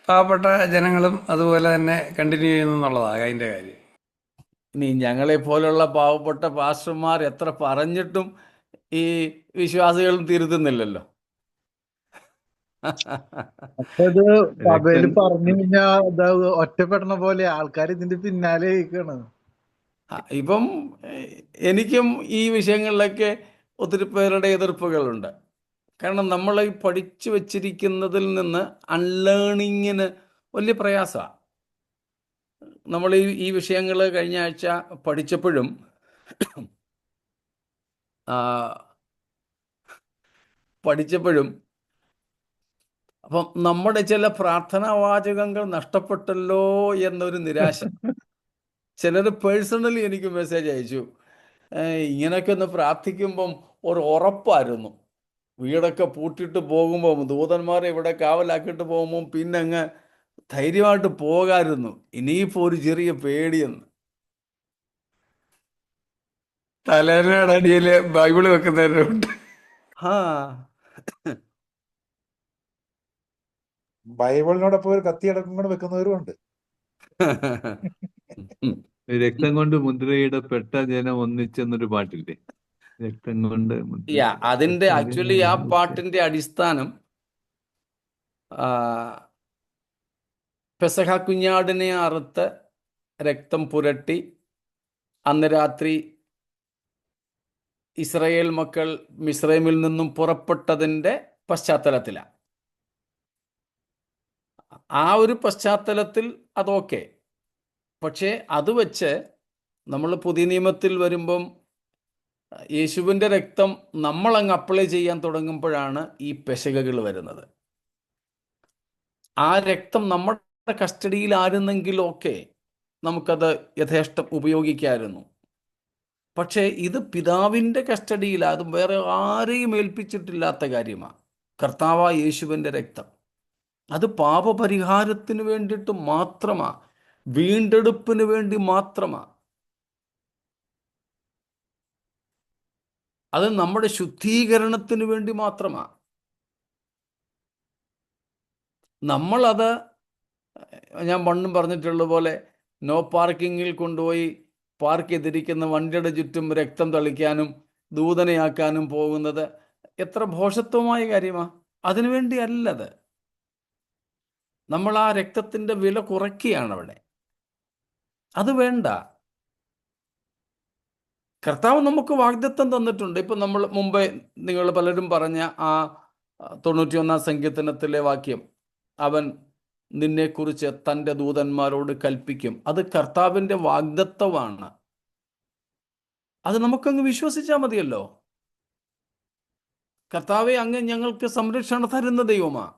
പാവപ്പെട്ട ജനങ്ങളും അതുപോലെ തന്നെ കണ്ടിന്യൂ ചെയ്യുന്നു എന്നുള്ളതാണ് അതിൻ്റെ കാര്യം. ഇനി ഞങ്ങളെ പോലുള്ള പാവപ്പെട്ട പാസ്റ്റർമാർ എത്ര പറഞ്ഞിട്ടും ഈ വിശ്വാസികളും തിരുത്തുന്നില്ലല്ലോ. അത് സഭയിൽ രക്തം പറഞ്ഞു കഴിഞ്ഞാൽ ഒറ്റപ്പെടണ പോലെ ആൾക്കാർ ഇതിന്റെ പിന്നാലെ ഇരിക്കാണ്. ഇപ്പം എനിക്കും ഈ വിഷയങ്ങളിലൊക്കെ ഒത്തിരി പേരുടെ എതിർപ്പുകളുണ്ട്. കാരണം നമ്മൾ ഈ പഠിച്ചു വച്ചിരിക്കുന്നതിൽ നിന്ന് അൺലേണിങ്ങിന് വലിയ പ്രയാസമാണ്. നമ്മൾ ഈ വിഷയങ്ങൾ കഴിഞ്ഞ ആഴ്ച പഠിച്ചപ്പോഴും അപ്പം നമ്മുടെ ചില പ്രാർത്ഥനാ വാചകങ്ങൾ നഷ്ടപ്പെട്ടല്ലോ എന്നൊരു നിരാശ. ചിലർ പേഴ്സണലി എനിക്ക് മെസ്സേജ് അയച്ചു, ഇങ്ങനെയൊക്കെ ഒന്ന് പ്രാർത്ഥിക്കുമ്പം ഒരു ഉറപ്പായിരുന്നു, വീടൊക്കെ പൂട്ടിയിട്ട് പോകുമ്പം ദൂതന്മാരെ ഇവിടെ കാവലാക്കിയിട്ട് പോകുമ്പം പിന്നെ അങ്ങ് ധൈര്യമായിട്ട് പോകാമായിരുന്നു, ഇനിയിപ്പോൾ ഒരു ചെറിയ പേടിയെന്ന്. തലേനയുടെ അടിയിൽ ബൈബിള് വെക്കുന്നവരുണ്ട്. ആ ബൈബിളിനോടൊപ്പം ഒരു കത്തിയടക്കം കൂടെ വെക്കുന്നവരും ഉണ്ട്. രക്തം കൊണ്ട് മുദ്രയിടപ്പെട്ട ജനം ഒന്നിച്ചെന്നൊരു പാട്ടില്ലേ? രക്തം കൊണ്ട് അതിന്റെ ആക്ച്വലി ആ പാട്ടിന്റെ അടിസ്ഥാനം പെസഹ കുഞ്ഞാടിനെ അറുത്ത് രക്തം പുരട്ടി അന്ന് രാത്രി ഇസ്രായേൽ മക്കൾ മിസ്രൈമിൽ നിന്നും പുറപ്പെട്ടതിൻ്റെ പശ്ചാത്തലത്തിലാണ്. ആ ഒരു പശ്ചാത്തലത്തിൽ അതൊക്കെ. പക്ഷേ അത് വെച്ച് നമ്മൾ പുതിയ നിയമത്തിൽ വരുമ്പം യേശുവിൻ്റെ രക്തം നമ്മളങ്ങ് അപ്ലൈ ചെയ്യാൻ തുടങ്ങുമ്പോഴാണ് ഈ പെശകകൾ വരുന്നത്. ആ രക്തം നമ്മുടെ കസ്റ്റഡിയിലായിരുന്നെങ്കിലൊക്കെ നമുക്കത് യഥേഷ്ടം ഉപയോഗിക്കാമായിരുന്നു. പക്ഷേ ഇത് പിതാവിൻ്റെ കസ്റ്റഡിയിലാണ്, അതും വേറെ ആരെയും ഏൽപ്പിച്ചിട്ടില്ലാത്ത കാര്യമാണ്. കർത്താവായ യേശുവിൻ്റെ രക്തം അത് പാപപരിഹാരത്തിന് വേണ്ടിയിട്ട് മാത്രമാണ്, വീണ്ടെടുപ്പിന് വേണ്ടി മാത്രമാണ്. അത് നമ്മുടെ ശുദ്ധീകരണത്തിന് വേണ്ടി മാത്രമാണ്. നമ്മളത്, ഞാൻ പണ്ടും പറഞ്ഞിട്ടുള്ള പോലെ, നോ പാർക്കിങ്ങിൽ കൊണ്ടുപോയി പാർക്ക് ചെയ്തിരിക്കുന്ന വണ്ടിയുടെ ചുറ്റും രക്തം തളിക്കാനും ദൂതനയാക്കാനും പോകുന്നത് എത്ര ഭോഷത്വമായ കാര്യമാണ്. അതിനുവേണ്ടിയല്ലത്. നമ്മൾ ആ രക്തത്തിൻ്റെ വില കുറയ്ക്കുകയാണ് അവിടെ. അത് വേണ്ട. കർത്താവ് നമുക്ക് വാഗ്ദത്തം തന്നിട്ടുണ്ട്. ഇപ്പം നമ്മൾ മുമ്പേ നിങ്ങൾ പലരും പറഞ്ഞ ആ 91 സങ്കീർത്തനത്തിലെ വാക്യം, അവൻ നിന്നെക്കുറിച്ച് തൻ്റെ ദൂതന്മാരോട് കൽപ്പിക്കും, അത് കർത്താവിൻ്റെ വാഗ്ദത്തമാണ്. അത് നമുക്കങ്ങ് വിശ്വസിച്ചാൽ മതിയല്ലോ. കർത്താവെ, അങ്ങ് ഞങ്ങൾക്ക് സംരക്ഷണം തരുന്ന ദൈവമാണ്.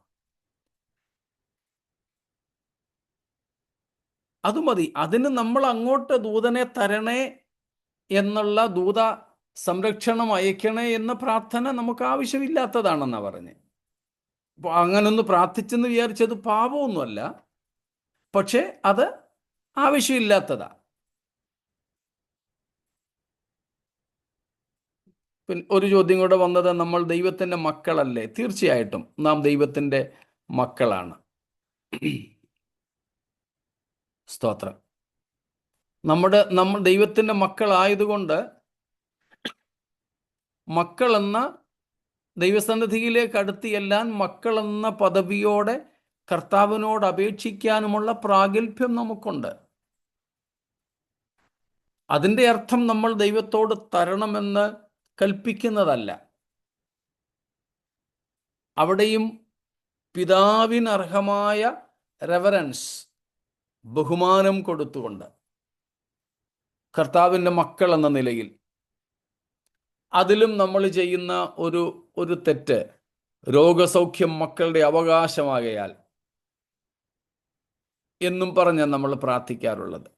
അത് മതി. അതിന് നമ്മൾ അങ്ങോട്ട് ദൂതനെ തരണേ എന്നുള്ള, ദൂത സംരക്ഷണം അയക്കണേ എന്ന പ്രാർത്ഥന നമുക്ക് ആവശ്യമില്ലാത്തതാണെന്നാണ് പറഞ്ഞ്. അപ്പോൾ അങ്ങനൊന്ന് പ്രാർത്ഥിച്ചെന്ന് വിചാരിച്ചത് പാപമൊന്നുമല്ല, പക്ഷേ അത് ആവശ്യമില്ലാത്തതാ. പിന്നെ ഒരു ചോദ്യം കൂടെ വന്നത്, നമ്മൾ ദൈവത്തിൻ്റെ മക്കളല്ലേ? തീർച്ചയായിട്ടും നാം ദൈവത്തിൻ്റെ മക്കളാണ്. സ്തോത്രം. നമ്മൾ ദൈവത്തിൻ്റെ മക്കളായതുകൊണ്ട് മക്കളെന്ന ദൈവസന്നിധിയിലേക്ക് അടുത്തിയെല്ലാൻ മക്കളെന്ന പദവിയോടെ കർത്താവിനോട് അപേക്ഷിക്കാനുമുള്ള പ്രാഗൽഭ്യം നമുക്കുണ്ട്. അതിൻ്റെ അർത്ഥം നമ്മൾ ദൈവത്തോട് തരണമെന്ന് കൽപ്പിക്കുന്നതല്ല. അവിടെയും പിതാവിനർഹമായ റെവറൻസ്, ബഹുമാനം കൊടുത്തുകൊണ്ട് കർത്താവിൻ്റെ മക്കൾ എന്ന നിലയിൽ, അതിലും നമ്മൾ ചെയ്യുന്ന ഒരു തെറ്റ്, രോഗസൗഖ്യം മക്കളുടെ അവകാശമാകയാൽ എന്നും പറഞ്ഞാൽ നമ്മൾ പ്രാർത്ഥിക്കാറുള്ളത്.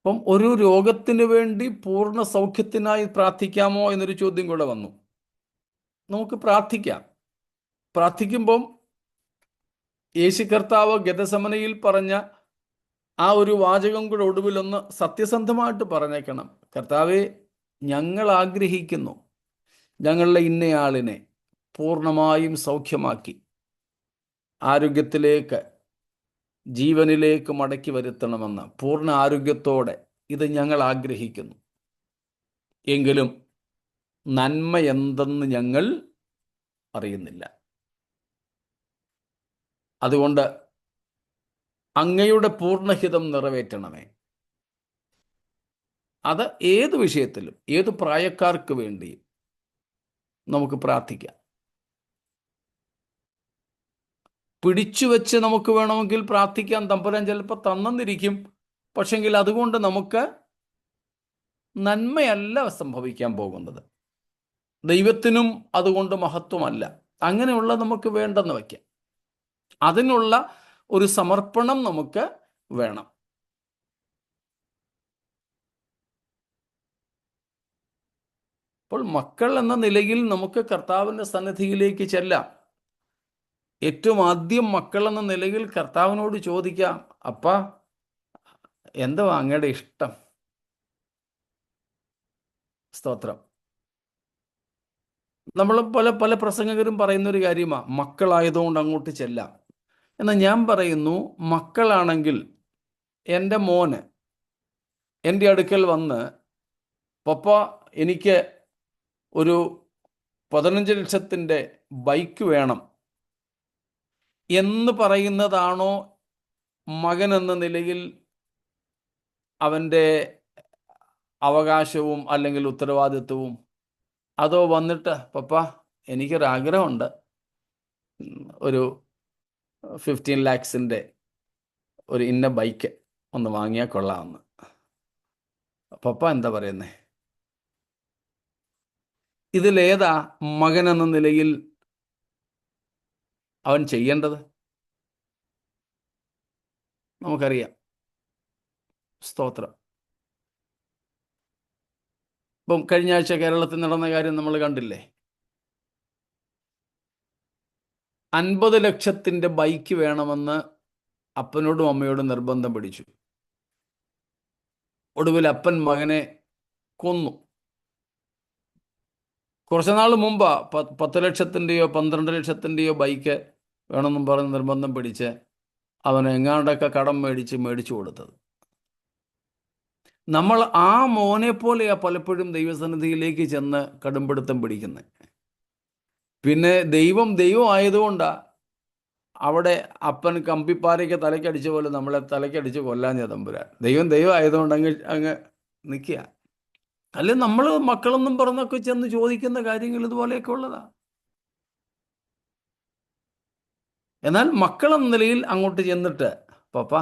അപ്പം ഒരു രോഗത്തിന് വേണ്ടി പൂർണ്ണ സൗഖ്യത്തിനായി പ്രാർത്ഥിക്കാമോ എന്നൊരു ചോദ്യം കൂടെ വന്നു. നമുക്ക് പ്രാർത്ഥിക്കാം. പ്രാർത്ഥിക്കുമ്പം യേശു കർത്താവ് ഗെഥസമനയിൽ പറഞ്ഞ ആ ഒരു വാചകം കൂടെ ഒടുവിലൊന്ന് സത്യസന്ധമായിട്ട് പറഞ്ഞേക്കണം. കർത്താവെ, ഞങ്ങൾ ആഗ്രഹിക്കുന്നു ഞങ്ങളുടെ ഇന്നയാളിനെ പൂർണ്ണമായും സൗഖ്യമാക്കി ആരോഗ്യത്തിലേക്ക്, ജീവനിലേക്ക് മടക്കി വരുത്തണമെന്ന്. പൂർണ്ണ ആരോഗ്യത്തോടെ ഇത് ഞങ്ങൾ ആഗ്രഹിക്കുന്നു. എങ്കിലും നന്മ എന്തെന്ന് ഞങ്ങൾ അറിയുന്നില്ല. അതുകൊണ്ട് അങ്ങയുടെ പൂർണ്ണഹിതം നിറവേറ്റണമേ. അത് ഏത് വിഷയത്തിലും, ഏത് പ്രായക്കാർക്ക് വേണ്ടിയും നമുക്ക് പ്രാർത്ഥിക്കാം. പിടിച്ചു വെച്ച് നമുക്ക് വേണമെങ്കിൽ പ്രാർത്ഥിക്കാൻ തമ്പുരാൻ ചിലപ്പോൾ തന്നെന്നിരിക്കും. പക്ഷെങ്കിൽ അതുകൊണ്ട് നമുക്ക് നന്മയല്ല സംഭവിക്കാൻ പോകുന്നത്. ദൈവത്തിനും അതുകൊണ്ട് മഹത്വമല്ല. അങ്ങനെയുള്ള നമുക്ക് വേണ്ടെന്ന് വയ്ക്കാം. അതിനുള്ള ഒരു സമർപ്പണം നമുക്ക് വേണം. അപ്പോൾ മക്കൾ എന്ന നിലയിൽ നമുക്ക് കർത്താവിൻ്റെ സന്നിധിയിലേക്ക് ചെല്ലാം. ഏറ്റവും ആദ്യം മക്കൾ എന്ന നിലയിൽ കർത്താവിനോട് ചോദിക്കാം, അപ്പാ, എന്താ അങ്ങയുടെ ഇഷ്ടം? സ്തോത്രം. നമ്മൾ പല പല പ്രസംഗകരും പറയുന്നൊരു കാര്യമാണ്, മക്കളായതുകൊണ്ട് അങ്ങോട്ട് ചെല്ലാം. എന്നാൽ ഞാൻ പറയുന്നു, മക്കളാണെങ്കിൽ എൻ്റെ മോന് എൻ്റെ അടുക്കൽ വന്ന്, പപ്പ, എനിക്ക് ഒരു 15 ലക്ഷത്തിൻ്റെ ബൈക്ക് വേണം എന്ന് പറയുന്നതാണോ മകൻ എന്ന നിലയിൽ അവൻ്റെ അവകാശവും അല്ലെങ്കിൽ ഉത്തരവാദിത്വവും? അതോ വന്നിട്ട്, പപ്പ, എനിക്കൊരാഗ്രഹമുണ്ട്, ഒരു 15 ലാക്സിൻ്റെ ഒരു ഇന്ന ബൈക്ക് ഒന്ന് വാങ്ങിയാൽ കൊള്ളാമെന്ന്. പപ്പ എന്താ പറയുന്നേ? ഇതിലേതാ മകൻ എന്ന നിലയിൽ അവൻ ചെയ്യേണ്ടത്? നമുക്കറിയാം. സ്തോത്രം. ഇപ്പം കഴിഞ്ഞ ആഴ്ച കേരളത്തിൽ നടന്ന കാര്യം നമ്മൾ കണ്ടില്ലേ? 50 ലക്ഷത്തിൻ്റെ ബൈക്ക് വേണമെന്ന് അപ്പനോടും അമ്മയോടും നിർബന്ധം പിടിച്ചു. ഒടുവിൽ അപ്പൻ മകനെ കൊന്നു. കുറച്ച് നാൾ മുമ്പ് 10 ലക്ഷത്തിൻ്റെയോ 12 ലക്ഷത്തിൻ്റെയോ ബൈക്ക് വേണമെന്നും പറഞ്ഞ് നിർബന്ധം പിടിച്ച് അവന് എങ്ങാണ്ടൊക്കെ കടം മേടിച്ചു കൊടുത്തത്. നമ്മൾ ആ മോനെ പോലെയാ പലപ്പോഴും ദൈവസന്നിധിയിലേക്ക് ചെന്ന് കടുംപിടുത്തം പിടിക്കുന്നത്. പിന്നെ ദൈവം ആയതുകൊണ്ടാണ് അവിടെ അപ്പൻ കമ്പിപ്പാരയ്ക്ക് തലയ്ക്കടിച്ച പോലെ നമ്മളെ തലയ്ക്കടിച്ച് കൊല്ലാഞ്ഞ തമ്പുരാൻ. ദൈവം ആയതുകൊണ്ട് അങ്ങ് നിൽക്കുക. അല്ലെ, നമ്മൾ മക്കളൊന്നും പറഞ്ഞൊക്കെ ചെന്ന് ചോദിക്കുന്ന കാര്യങ്ങൾ ഇതുപോലെയൊക്കെ ഉള്ളതാ. എന്നാൽ മക്കളെന്ന നിലയിൽ അങ്ങോട്ട് ചെന്നിട്ട്, പപ്പ,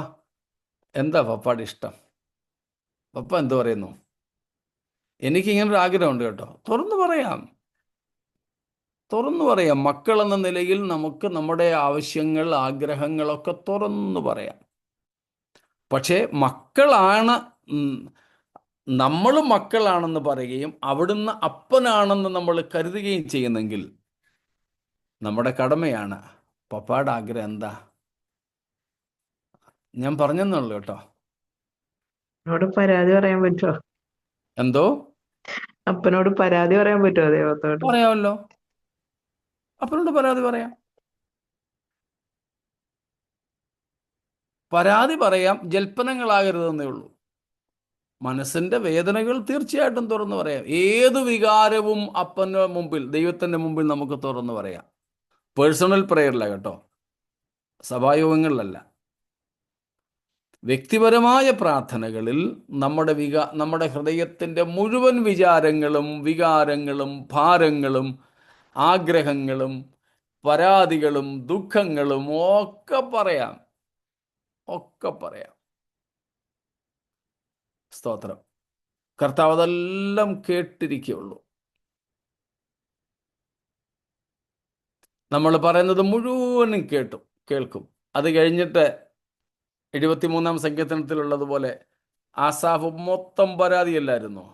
എന്താ പപ്പാടെ ഇഷ്ടം? പപ്പ എന്തു പറയുന്നു? എനിക്കിങ്ങനൊരു ആഗ്രഹമുണ്ട് കേട്ടോ. തുറന്നു പറയാം. മക്കൾ എന്ന നിലയിൽ നമുക്ക് നമ്മുടെ ആവശ്യങ്ങൾ, ആഗ്രഹങ്ങളൊക്കെ തുറന്നു പറയാം. പക്ഷേ മക്കളാണ്, നമ്മൾ മക്കളാണെന്ന് പറയുകയും അവിടുന്ന് അപ്പനാണെന്ന് നമ്മൾ കരുതുകയും ചെയ്യുന്നെങ്കിൽ നമ്മുടെ കടമയാണ്, പപ്പായുടെ ആഗ്രഹം എന്താ? ഞാൻ പറഞ്ഞെന്നുള്ളൂ കേട്ടോ. അപ്പനോട് പരാതി പറയാൻ പറ്റുമോ? എന്തോ? അപ്പനോട് പരാതി പറയാൻ പറ്റുമോ ദൈവത്തോട്? പറയാമല്ലോ, അപ്പനോട് പരാതി പറയാം. ജൽപ്പനങ്ങളാകരുതെന്നേ ഉള്ളൂ. മനസ്സിൻ്റെ വേദനകൾ തീർച്ചയായിട്ടും തുറന്നു പറയാം. ഏത് വികാരവും അപ്പൻ്റെ മുമ്പിൽ, ദൈവത്തിൻ്റെ മുമ്പിൽ നമുക്ക് തുറന്നു പറയാം. പേഴ്സണൽ പ്രേയറില്ല കേട്ടോ, സഭായോഗങ്ങളിലല്ല. വ്യക്തിപരമായ പ്രാർത്ഥനകളിൽ നമ്മുടെ ഹൃദയത്തിൻ്റെ മുഴുവൻ വികാരങ്ങളും ഭാരങ്ങളും ആഗ്രഹങ്ങളും പരാതികളും ദുഃഖങ്ങളും ഒക്കെ പറയാം. സ്തോത്രം. കർത്താവ് അതെല്ലാം കേട്ടിരിക്കുകയുള്ളൂ. നമ്മൾ പറയുന്നത് മുഴുവനും കേൾക്കും. അത് കഴിഞ്ഞിട്ട് 73-ാം സങ്കീർത്തനത്തിലുള്ളതുപോലെ ആസാഫ് മൊത്തം പരാതിയല്ലായിരുന്നു.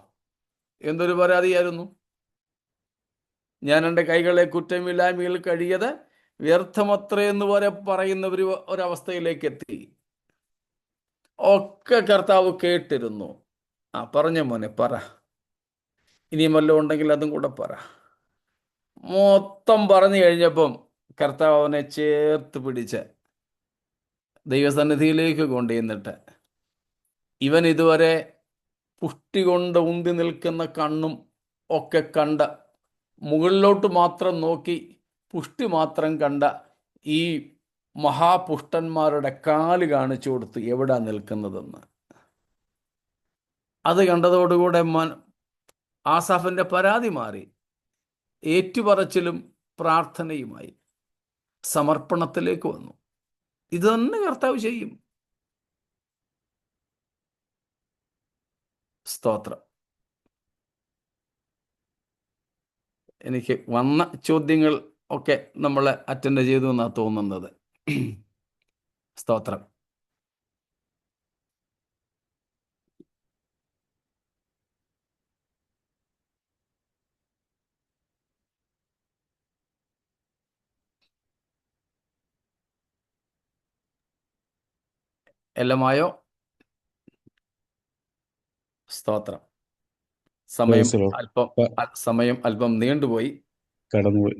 എന്തൊരു പരാതിയായിരുന്നു? ഞാൻ എൻ്റെ കൈകളെ കുറ്റമില്ലായ്മയിൽ കഴിയത് വ്യർത്ഥമത്രേ എന്ന് വരെ പറയുന്ന ഒരവസ്ഥയിലേക്ക് എത്തി. ഒക്കെ കർത്താവ് കേട്ടിരുന്നു. പറഞ്ഞ മോനെ പറ, ഇനിയും വല്ലതും ഉണ്ടെങ്കിൽ അതും കൂടെ പറ. മൊത്തം പറഞ്ഞു കഴിഞ്ഞപ്പം കർത്താവ് അവനെ ചേർത്ത് പിടിച്ച് ദൈവസന്നിധിയിലേക്ക് കൊണ്ടുചെന്നിട്ട്, ഇവൻ ഇതുവരെ പുഷ്ടി കൊണ്ട് ഉന്തി നിൽക്കുന്ന കണ്ണും ഒക്കെ കണ്ട, മുകളിലോട്ട് മാത്രം നോക്കി പുഷ്ടി മാത്രം കണ്ട ഈ മഹാപുഷ്ടന്മാരുടെ കാല് കാണിച്ചു കൊടുത്ത് എവിടാ നിൽക്കുന്നതെന്ന്. അത് കണ്ടതോടുകൂടെ ആസാഫിൻ്റെ പരാതി മാറി. ഏറ്റുപറച്ചിലും പ്രാർത്ഥനയുമായി സമർപ്പണത്തിലേക്ക് വന്നു. ഇത് തന്നെ കർത്താവ് ചെയ്യും. സ്തോത്രം. എനിക്ക് വന്ന ചോദ്യങ്ങൾ ഒക്കെ നമ്മൾ അറ്റൻഡ് ചെയ്തു എന്നാണ് തോന്നുന്നത്. സ്തോത്രം. എല്ലാമായോ? സ്തോത്രം. സമയം അല്പം നീണ്ടുപോയി, കടന്നുപോയി.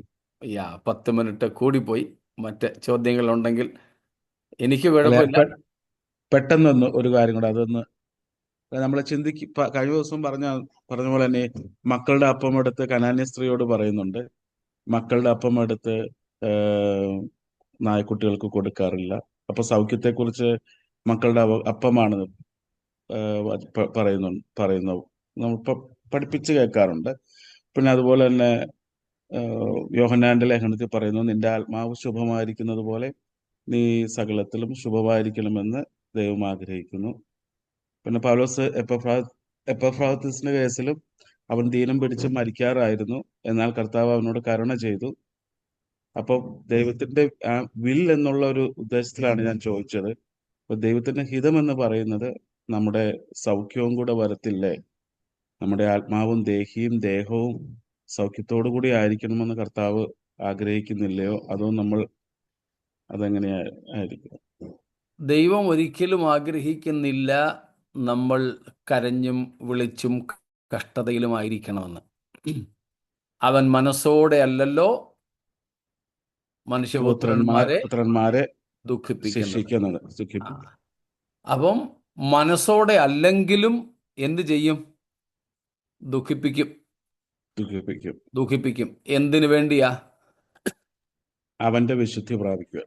10 മിനിറ്റ് കൂടിപ്പോയി. മറ്റ് ചോദ്യങ്ങളുണ്ടെങ്കിൽ എനിക്ക് കുഴപ്പമില്ല. പെട്ടെന്നൊന്ന് ഒരു കാര്യം കൂടെ, അതൊന്ന് നമ്മൾ കഴിഞ്ഞ ദിവസം പറഞ്ഞ പോലെ തന്നെ മക്കളുടെ അപ്പം എടുത്ത് കനാന്യ സ്ത്രീയോട് പറയുന്നുണ്ട്, മക്കളുടെ അപ്പം എടുത്ത് നായ്ക്കുട്ടികൾക്ക് കൊടുക്കാറില്ല. അപ്പൊ സൗഖ്യത്തെക്കുറിച്ച് മക്കളുടെ അപ്പമാണ് പറയുന്നു നമ്മൾ പഠിപ്പിച്ച് കേൾക്കാറുണ്ട്. പിന്നെ അതുപോലെ തന്നെ യോഹന്നാന്റെ ലേഖനത്തിൽ പറയുന്നു, നിന്റെ ആത്മാവ് ശുഭമായിരിക്കുന്നത് പോലെ നീ സകലത്തിലും ശുഭമായിരിക്കണമെന്ന് ദൈവം ആഗ്രഹിക്കുന്നു. പിന്നെ പൗലോസ് എപ്പഫ്രാദിത്തുസിന്റെ കേസിലും അവൻ ദീനം പിടിച്ച് മരിക്കാറായിരുന്നു, എന്നാൽ കർത്താവ് അവനോട് കരുണ ചെയ്തു. അപ്പോൾ ദൈവത്തിന്റെ വിൽ എന്നുള്ള ഒരു ഉദ്ദേശത്തിലാണ് ഞാൻ ചോദിച്ചത്. അപ്പൊ ദൈവത്തിന്റെ ഹിതം എന്ന് പറയുന്നത് നമ്മുടെ സൗഖ്യവും കൂടെ വരത്തില്ലേ? നമ്മുടെ ആത്മാവും ദേഹവും സൗഖ്യത്തോടു കൂടി ആയിരിക്കണമെന്ന് കർത്താവ് ആഗ്രഹിക്കുന്നില്ലയോ? അതോ നമ്മൾ അതെങ്ങനെയായിരിക്കും? ദൈവം ഒരിക്കലും ആഗ്രഹിക്കുന്നില്ല നമ്മൾ കരഞ്ഞും വിളിച്ചും കഷ്ടതയിലുമായിരിക്കണമെന്ന്. അവൻ മനസ്സോടെ അല്ലല്ലോ മനുഷ്യപുത്രന്മാരെ ദുഃഖിപ്പിക്കുന്നത്. അപ്പം മനസ്സോടെ അല്ലെങ്കിലും എന്ത് ചെയ്യും? ദുഃഖിപ്പിക്കും. എന്തിനു വേണ്ടിയാ? അവന്റെ വിശുദ്ധി പ്രാപിക്കുക.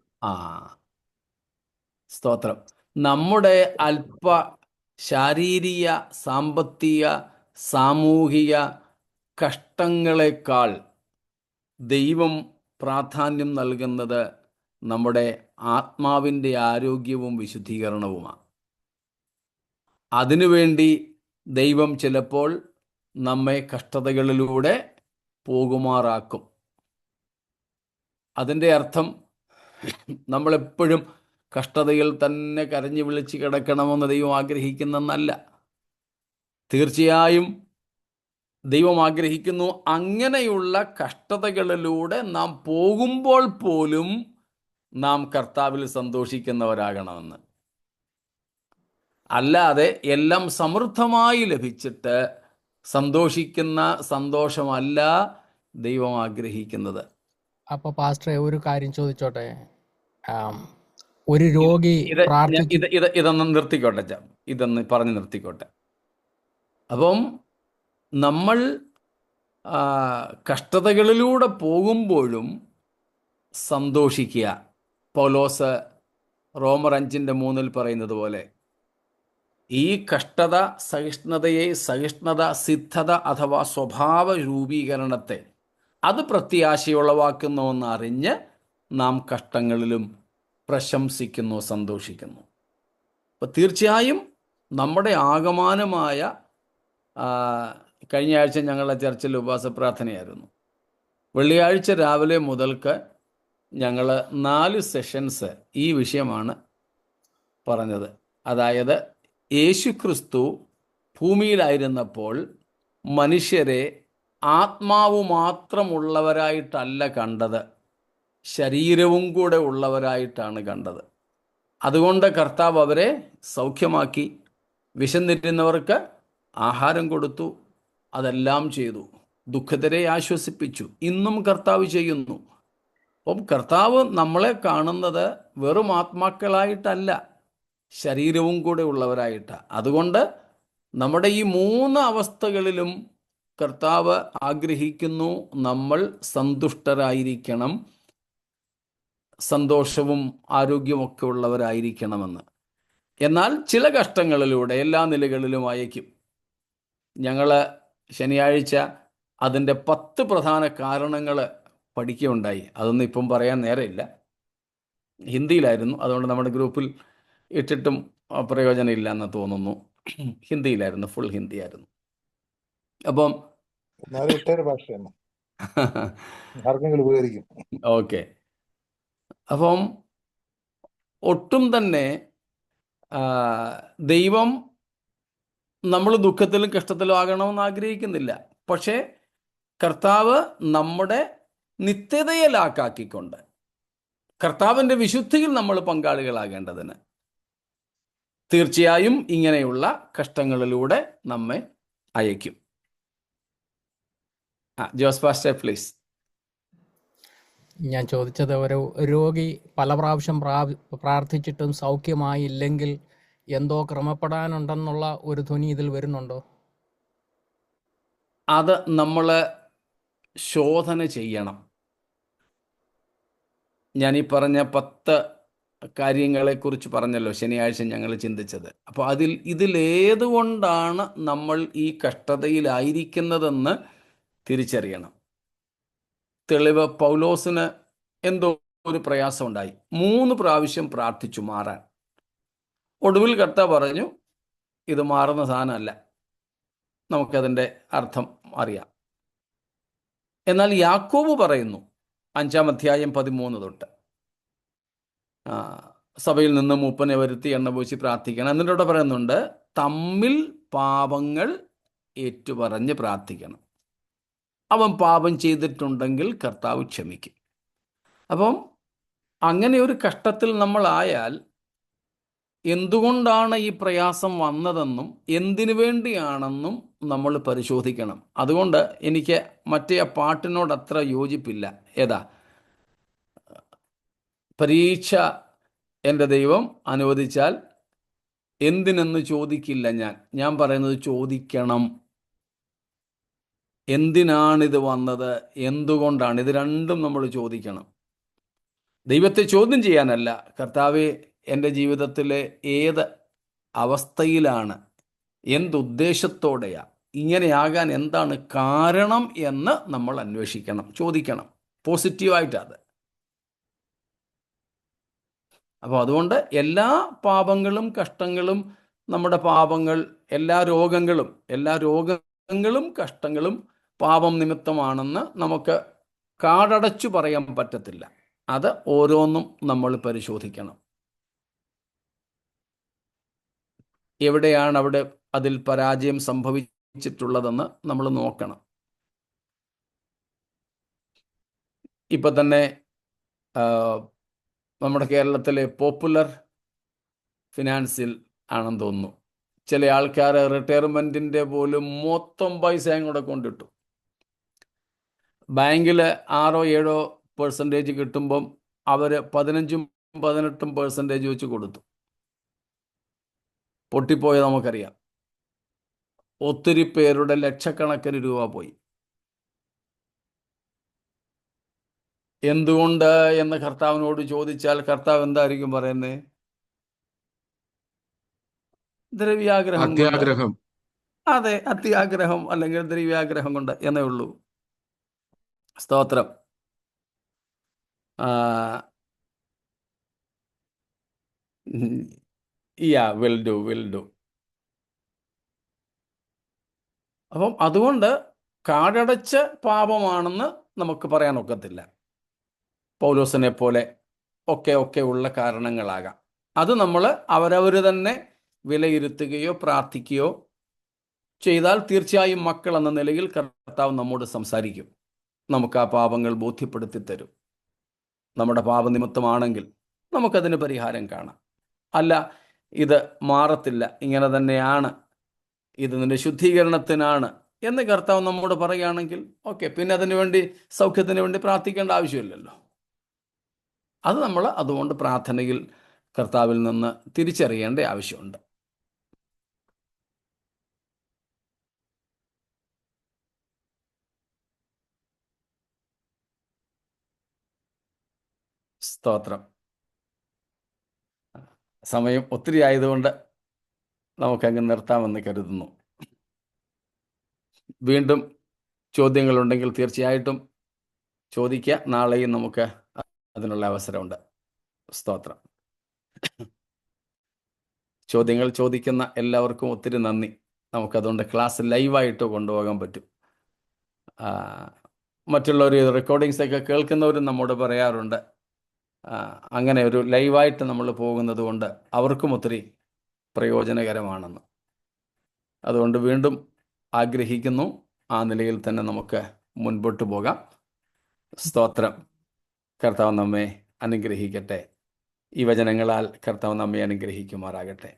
സ്തോത്രം. നമ്മുടെ അല്പ ശാരീരിക, സാമ്പത്തിക, സാമൂഹിക കഷ്ടങ്ങളെക്കാൾ ദൈവം പ്രാധാന്യം നൽകുന്നത് നമ്മുടെ ആത്മാവിൻ്റെ ആരോഗ്യവും വിശുദ്ധീകരണവുമാണ്. അതിനുവേണ്ടി ദൈവം ചിലപ്പോൾ നമ്മെ കഷ്ടതകളിലൂടെ പോകുമാറാക്കും. അതിൻ്റെ അർത്ഥം നമ്മളെപ്പോഴും കഷ്ടതയിൽ തന്നെ കരഞ്ഞു വിളിച്ച് കിടക്കണമെന്ന് ദൈവം ആഗ്രഹിക്കുന്നെന്നല്ല. തീർച്ചയായും ദൈവം ആഗ്രഹിക്കുന്നു അങ്ങനെയുള്ള കഷ്ടതകളിലൂടെ നാം പോകുമ്പോൾ പോലും നാം കർത്താവിൽ സന്തോഷിക്കുന്നവരാകണമെന്ന്. അല്ലാതെ എല്ലാം സമൃദ്ധമായി ലഭിച്ചിട്ട് സന്തോഷിക്കുന്ന സന്തോഷമല്ല ദൈവം ആഗ്രഹിക്കുന്നത്. അപ്പൊ പാസ്റ്ററെ ഒരു കാര്യം ചോദിച്ചോട്ടെ, ഒരു രോഗി ഇതൊന്ന് നിർത്തിക്കോട്ടെ, ഇതൊന്ന് പറഞ്ഞു നിർത്തിക്കോട്ടെ. അപ്പം നമ്മൾ കഷ്ടതകളിലൂടെ പോകുമ്പോഴും സന്തോഷിക്കുക. പൗലോസ് റോമർ 5:3 പറയുന്നത് പോലെ ഈ കഷ്ടത സഹിഷ്ണുത സിദ്ധത അഥവാ സ്വഭാവ രൂപീകരണത്തെ അത് പ്രത്യാശയുളവാക്കുന്നുവെന്ന് അറിഞ്ഞ് നാം കഷ്ടങ്ങളിലും പ്രശംസിക്കുന്നു, സന്തോഷിക്കുന്നു. അപ്പോൾ തീർച്ചയായും നമ്മുടെ ആകമാനമായ കഴിഞ്ഞ ആഴ്ച ഞങ്ങളുടെ ചർച്ചിൽ ഉപവാസ പ്രാർത്ഥനയായിരുന്നു. വെള്ളിയാഴ്ച രാവിലെ മുതൽക്ക് ഞങ്ങൾ 4 സെഷൻസ് ഈ വിഷയമാണ് പറഞ്ഞത്. അതായത് യേശുക്രിസ്തു ഭൂമിയിലായിരുന്നപ്പോൾ മനുഷ്യരെ ആത്മാവ് മാത്രമുള്ളവരായിട്ടല്ല കണ്ടത്, ശരീരവും കൂടെ ഉള്ളവരായിട്ടാണ് കണ്ടത്. അതുകൊണ്ട് കർത്താവ് അവരെ സൗഖ്യമാക്കി, വിശന്നിരുന്നവർക്ക് ആഹാരം കൊടുത്തു, അതെല്ലാം ചെയ്തു, ദുഃഖിതരെ ആശ്വസിപ്പിച്ചു. ഇന്നും കർത്താവ് ചെയ്യുന്നു. അപ്പം കർത്താവ് നമ്മളെ കാണുന്നത് വെറും ആത്മാക്കളായിട്ടല്ല, ശരീരവും കൂടെ ഉള്ളവരായിട്ടാണ്. അതുകൊണ്ട് നമ്മുടെ ഈ 3 അവസ്ഥകളിലും കർത്താവ് ആഗ്രഹിക്കുന്നു നമ്മൾ സന്തുഷ്ടരായിരിക്കണം, സന്തോഷവും ആരോഗ്യമൊക്കെ ഉള്ളവരായിരിക്കണമെന്ന്. എന്നാൽ ചില കഷ്ടങ്ങളിലൂടെ എല്ലാ നിലകളിലും അയക്കും. ഞങ്ങൾ ശനിയാഴ്ച അതിൻ്റെ 10 പ്രധാന കാരണങ്ങൾ പഠിക്കുകയുണ്ടായി. അതൊന്നും ഇപ്പം പറയാൻ നേരമില്ല, ഹിന്ദിയിലായിരുന്നു. അതുകൊണ്ട് നമ്മുടെ ഗ്രൂപ്പിൽ ഇട്ടിട്ടും പ്രയോജനമില്ല എന്ന് തോന്നുന്നു. ഹിന്ദിയിലായിരുന്നു, ഫുൾ ഹിന്ദിയായിരുന്നു. അപ്പം എന്നാലും ഇട്ടൊരു ഭാഷയാണ്, ആർക്കെങ്കിലും ഉപകരിക്കും. ഓക്കെ. അപ്പം ഒട്ടും തന്നെ ദൈവം നമ്മൾ ദുഃഖത്തിലും കഷ്ടത്തിലും ആകണമെന്ന് ആഗ്രഹിക്കുന്നില്ല. പക്ഷേ കർത്താവ് നമ്മുടെ നിത്യതയെ ലാക്കാക്കിക്കൊണ്ട് കർത്താവിൻ്റെ വിശുദ്ധിയിൽ നമ്മൾ പങ്കാളികളാകേണ്ടതിന് തീർച്ചയായും ഇങ്ങനെയുള്ള കഷ്ടങ്ങളിലൂടെ നമ്മെ അയക്കും. Jose pastor please. ഞാൻ ചോദിച്ചത്, ഒരു രോഗി പല പ്രാവശ്യം പ്രാർത്ഥിച്ചിട്ടും സൗഖ്യമായില്ലെങ്കിൽ എന്തോ ക്രമപ്പെടാനുണ്ടെന്നുള്ള ഒരു ധ്വനി ഇതിൽ വരുന്നുണ്ടോ? അത് നമ്മൾ ശോധന ചെയ്യണം. ഞാനീ പറഞ്ഞ 10 കാര്യങ്ങളെക്കുറിച്ച് പറഞ്ഞല്ലോ ശനിയാഴ്ച ഞങ്ങൾ ചിന്തിച്ചത്. അപ്പോൾ ഇതിലേതുകൊണ്ടാണ് നമ്മൾ ഈ കഷ്ടതയിലായിരിക്കുന്നതെന്ന് തിരിച്ചറിയണം. തെളിവ്, പൗലോസിന് എന്തോ ഒരു പ്രയാസമുണ്ടായി, 3 പ്രാവശ്യം പ്രാർത്ഥിച്ചു മാറാൻ. ഒടുവിൽ കർത്താവ് പറഞ്ഞു, ഇത് മാറുന്ന സാധനമല്ല. നമുക്കതിൻ്റെ അർത്ഥം അറിയാം. എന്നാൽ യാക്കോബ് പറയുന്നു 5-ാം അധ്യായം 13 തൊട്ട്, സഭയിൽ നിന്ന് മൂപ്പനെ വരുത്തി എണ്ണ പൂശി പ്രാർത്ഥിക്കണം. എന്നിട്ട് ഇവിടെ പറയുന്നുണ്ട്, തമ്മിൽ പാപങ്ങൾ ഏറ്റുപറഞ്ഞ് പ്രാർത്ഥിക്കണം. അവൻ പാപം ചെയ്തിട്ടുണ്ടെങ്കിൽ കർത്താവ് ക്ഷമിക്കും. അപ്പം അങ്ങനെ ഒരു കഷ്ടത്തിൽ നമ്മളായാൽ എന്തുകൊണ്ടാണ് ഈ പ്രയാസം വന്നതെന്നും എന്തിനു വേണ്ടിയാണെന്നും നമ്മൾ പരിശോധിക്കണം. അതുകൊണ്ട് എനിക്ക് മറ്റേ ആ പാട്ടിനോട് അത്ര യോജിപ്പില്ല. ഏതാ? പരീക്ഷ എൻ്റെ ദൈവം അനുവദിച്ചാൽ എന്തിനെന്ന് ചോദിക്കില്ല ഞാൻ പറയുന്നത് ചോദിക്കണം. എന്തിനാണിത് വന്നത്, എന്തുകൊണ്ടാണ്, ഇത് രണ്ടും നമ്മൾ ചോദിക്കണം. ദൈവത്തെ ചോദ്യം ചെയ്യാനല്ല, കർത്താവെ എൻ്റെ ജീവിതത്തിലെ ഏത് അവസ്ഥയിലാണ്, എന്തുദ്ദേശത്തോടെയാ, ഇങ്ങനെയാകാൻ എന്താണ് കാരണം എന്ന് നമ്മൾ അന്വേഷിക്കണം, ചോദിക്കണം, പോസിറ്റീവായിട്ടത്. അപ്പോൾ അതുകൊണ്ട് എല്ലാ പാപങ്ങളും കഷ്ടങ്ങളും, നമ്മുടെ പാപങ്ങൾ, എല്ലാ രോഗങ്ങളും കഷ്ടങ്ങളും പാപം നിമിത്തമാണെന്ന് നമുക്ക് കാടടച്ചു പറയാൻ പറ്റത്തില്ല. അത് ഓരോന്നും നമ്മൾ പരിശോധിക്കണം. എവിടെയാണ് അതിൽ പരാജയം സംഭവിച്ചിട്ടുള്ളതെന്ന് നമ്മൾ നോക്കണം. ഇപ്പം തന്നെ നമ്മുടെ കേരളത്തിലെ പോപ്പുലർ ഫിനാൻസിൽ ആണെന്ന് തോന്നുന്നു, ചില ആൾക്കാർ റിട്ടയർമെൻറ്റിൻ്റെ പോലും മൊത്തം പൈസയും കൂടെ കൊണ്ടിട്ടു. ബാങ്കിൽ 6-7% കിട്ടുമ്പം അവർ 15-18% വെച്ച് കൊടുത്തു. പൊട്ടിപ്പോയത് നമുക്കറിയാം. ഒത്തിരി പേരുടെ ലക്ഷക്കണക്കിന് രൂപ പോയി. എന്തുകൊണ്ട് എന്ന് കർത്താവിനോട് ചോദിച്ചാൽ കർത്താവ് എന്തായിരിക്കും പറയുന്നത്? ദ്രവ്യാഗ്രഹം കൊണ്ട്. അതെ, അത്യാഗ്രഹം അല്ലെങ്കിൽ ദ്രവ്യാഗ്രഹം കൊണ്ട് എന്നേ ഉള്ളൂ. സ്തോത്രം. Will do. അപ്പം അതുകൊണ്ട് കാടടച്ച പാപമാണെന്ന് നമുക്ക് പറയാൻ ഒക്കത്തില്ല. പൗലോസിനെ പോലെ ഒക്കെ ഉള്ള കാരണങ്ങളാകാം. അത് നമ്മൾ അവരവർ തന്നെ വിലയിരുത്തുകയോ പ്രാർത്ഥിക്കുകയോ ചെയ്താൽ തീർച്ചയായും മക്കൾ എന്ന നിലയിൽ കർത്താവ് നമ്മോട് സംസാരിക്കും. നമുക്ക് ആ പാപങ്ങൾ ബോധ്യപ്പെടുത്തി തരും. നമ്മുടെ പാപനിമിത്തമാണെങ്കിൽ നമുക്കതിന് പരിഹാരം കാണാം. അല്ല, ഇത് മാറത്തില്ല, ഇങ്ങനെ തന്നെയാണ്, ഇത് നിന്റെ ശുദ്ധീകരണത്തിനാണ് എന്ന് കർത്താവ് നമ്മോട് പറയുകയാണെങ്കിൽ ഓക്കെ, പിന്നെ അതിനു വേണ്ടി സൗഖ്യത്തിന് വേണ്ടി പ്രാർത്ഥിക്കേണ്ട ആവശ്യമില്ലല്ലോ. അത് നമ്മൾ അതുകൊണ്ട് പ്രാർത്ഥനയിൽ കർത്താവിൽ നിന്ന് തിരിച്ചറിയേണ്ട ആവശ്യമുണ്ട്. സ്തോത്രം. സമയം ഒത്തിരി ആയതുകൊണ്ട് നമുക്കങ്ങ് നിർത്താമെന്ന് കരുതുന്നു. വീണ്ടും ചോദ്യങ്ങളുണ്ടെങ്കിൽ തീർച്ചയായിട്ടും ചോദിക്കുക. നാളെയും നമുക്ക് അതിനുള്ള അവസരമുണ്ട്. സ്തോത്രം. ചോദ്യങ്ങൾ ചോദിക്കുന്ന എല്ലാവർക്കും ഒത്തിരി നന്ദി. നമുക്കതുകൊണ്ട് ക്ലാസ് ലൈവായിട്ട് കൊണ്ടുപോകാൻ പറ്റും. മറ്റുള്ളവർ റെക്കോർഡിങ്സ് ഒക്കെ കേൾക്കുന്നവരും നമ്മോട് പറയാറുണ്ട്, അങ്ങനെ ഒരു ലൈവായിട്ട് നമ്മൾ പോകുന്നത് കൊണ്ട് അവർക്കും ഒത്തിരി പ്രയോജനകരമാണെന്ന്. അതുകൊണ്ട് വീണ്ടും ആഗ്രഹിക്കുന്നു, ആ നിലയിൽ തന്നെ നമുക്ക് മുൻപോട്ട് പോകാം. സ്തോത്രം. കർത്താവ് നമ്മെ അനുഗ്രഹിക്കട്ടെ. ഈ വചനങ്ങളാൽ കർത്താവ് നമ്മെ അനുഗ്രഹിക്കുമാറാകട്ടെ.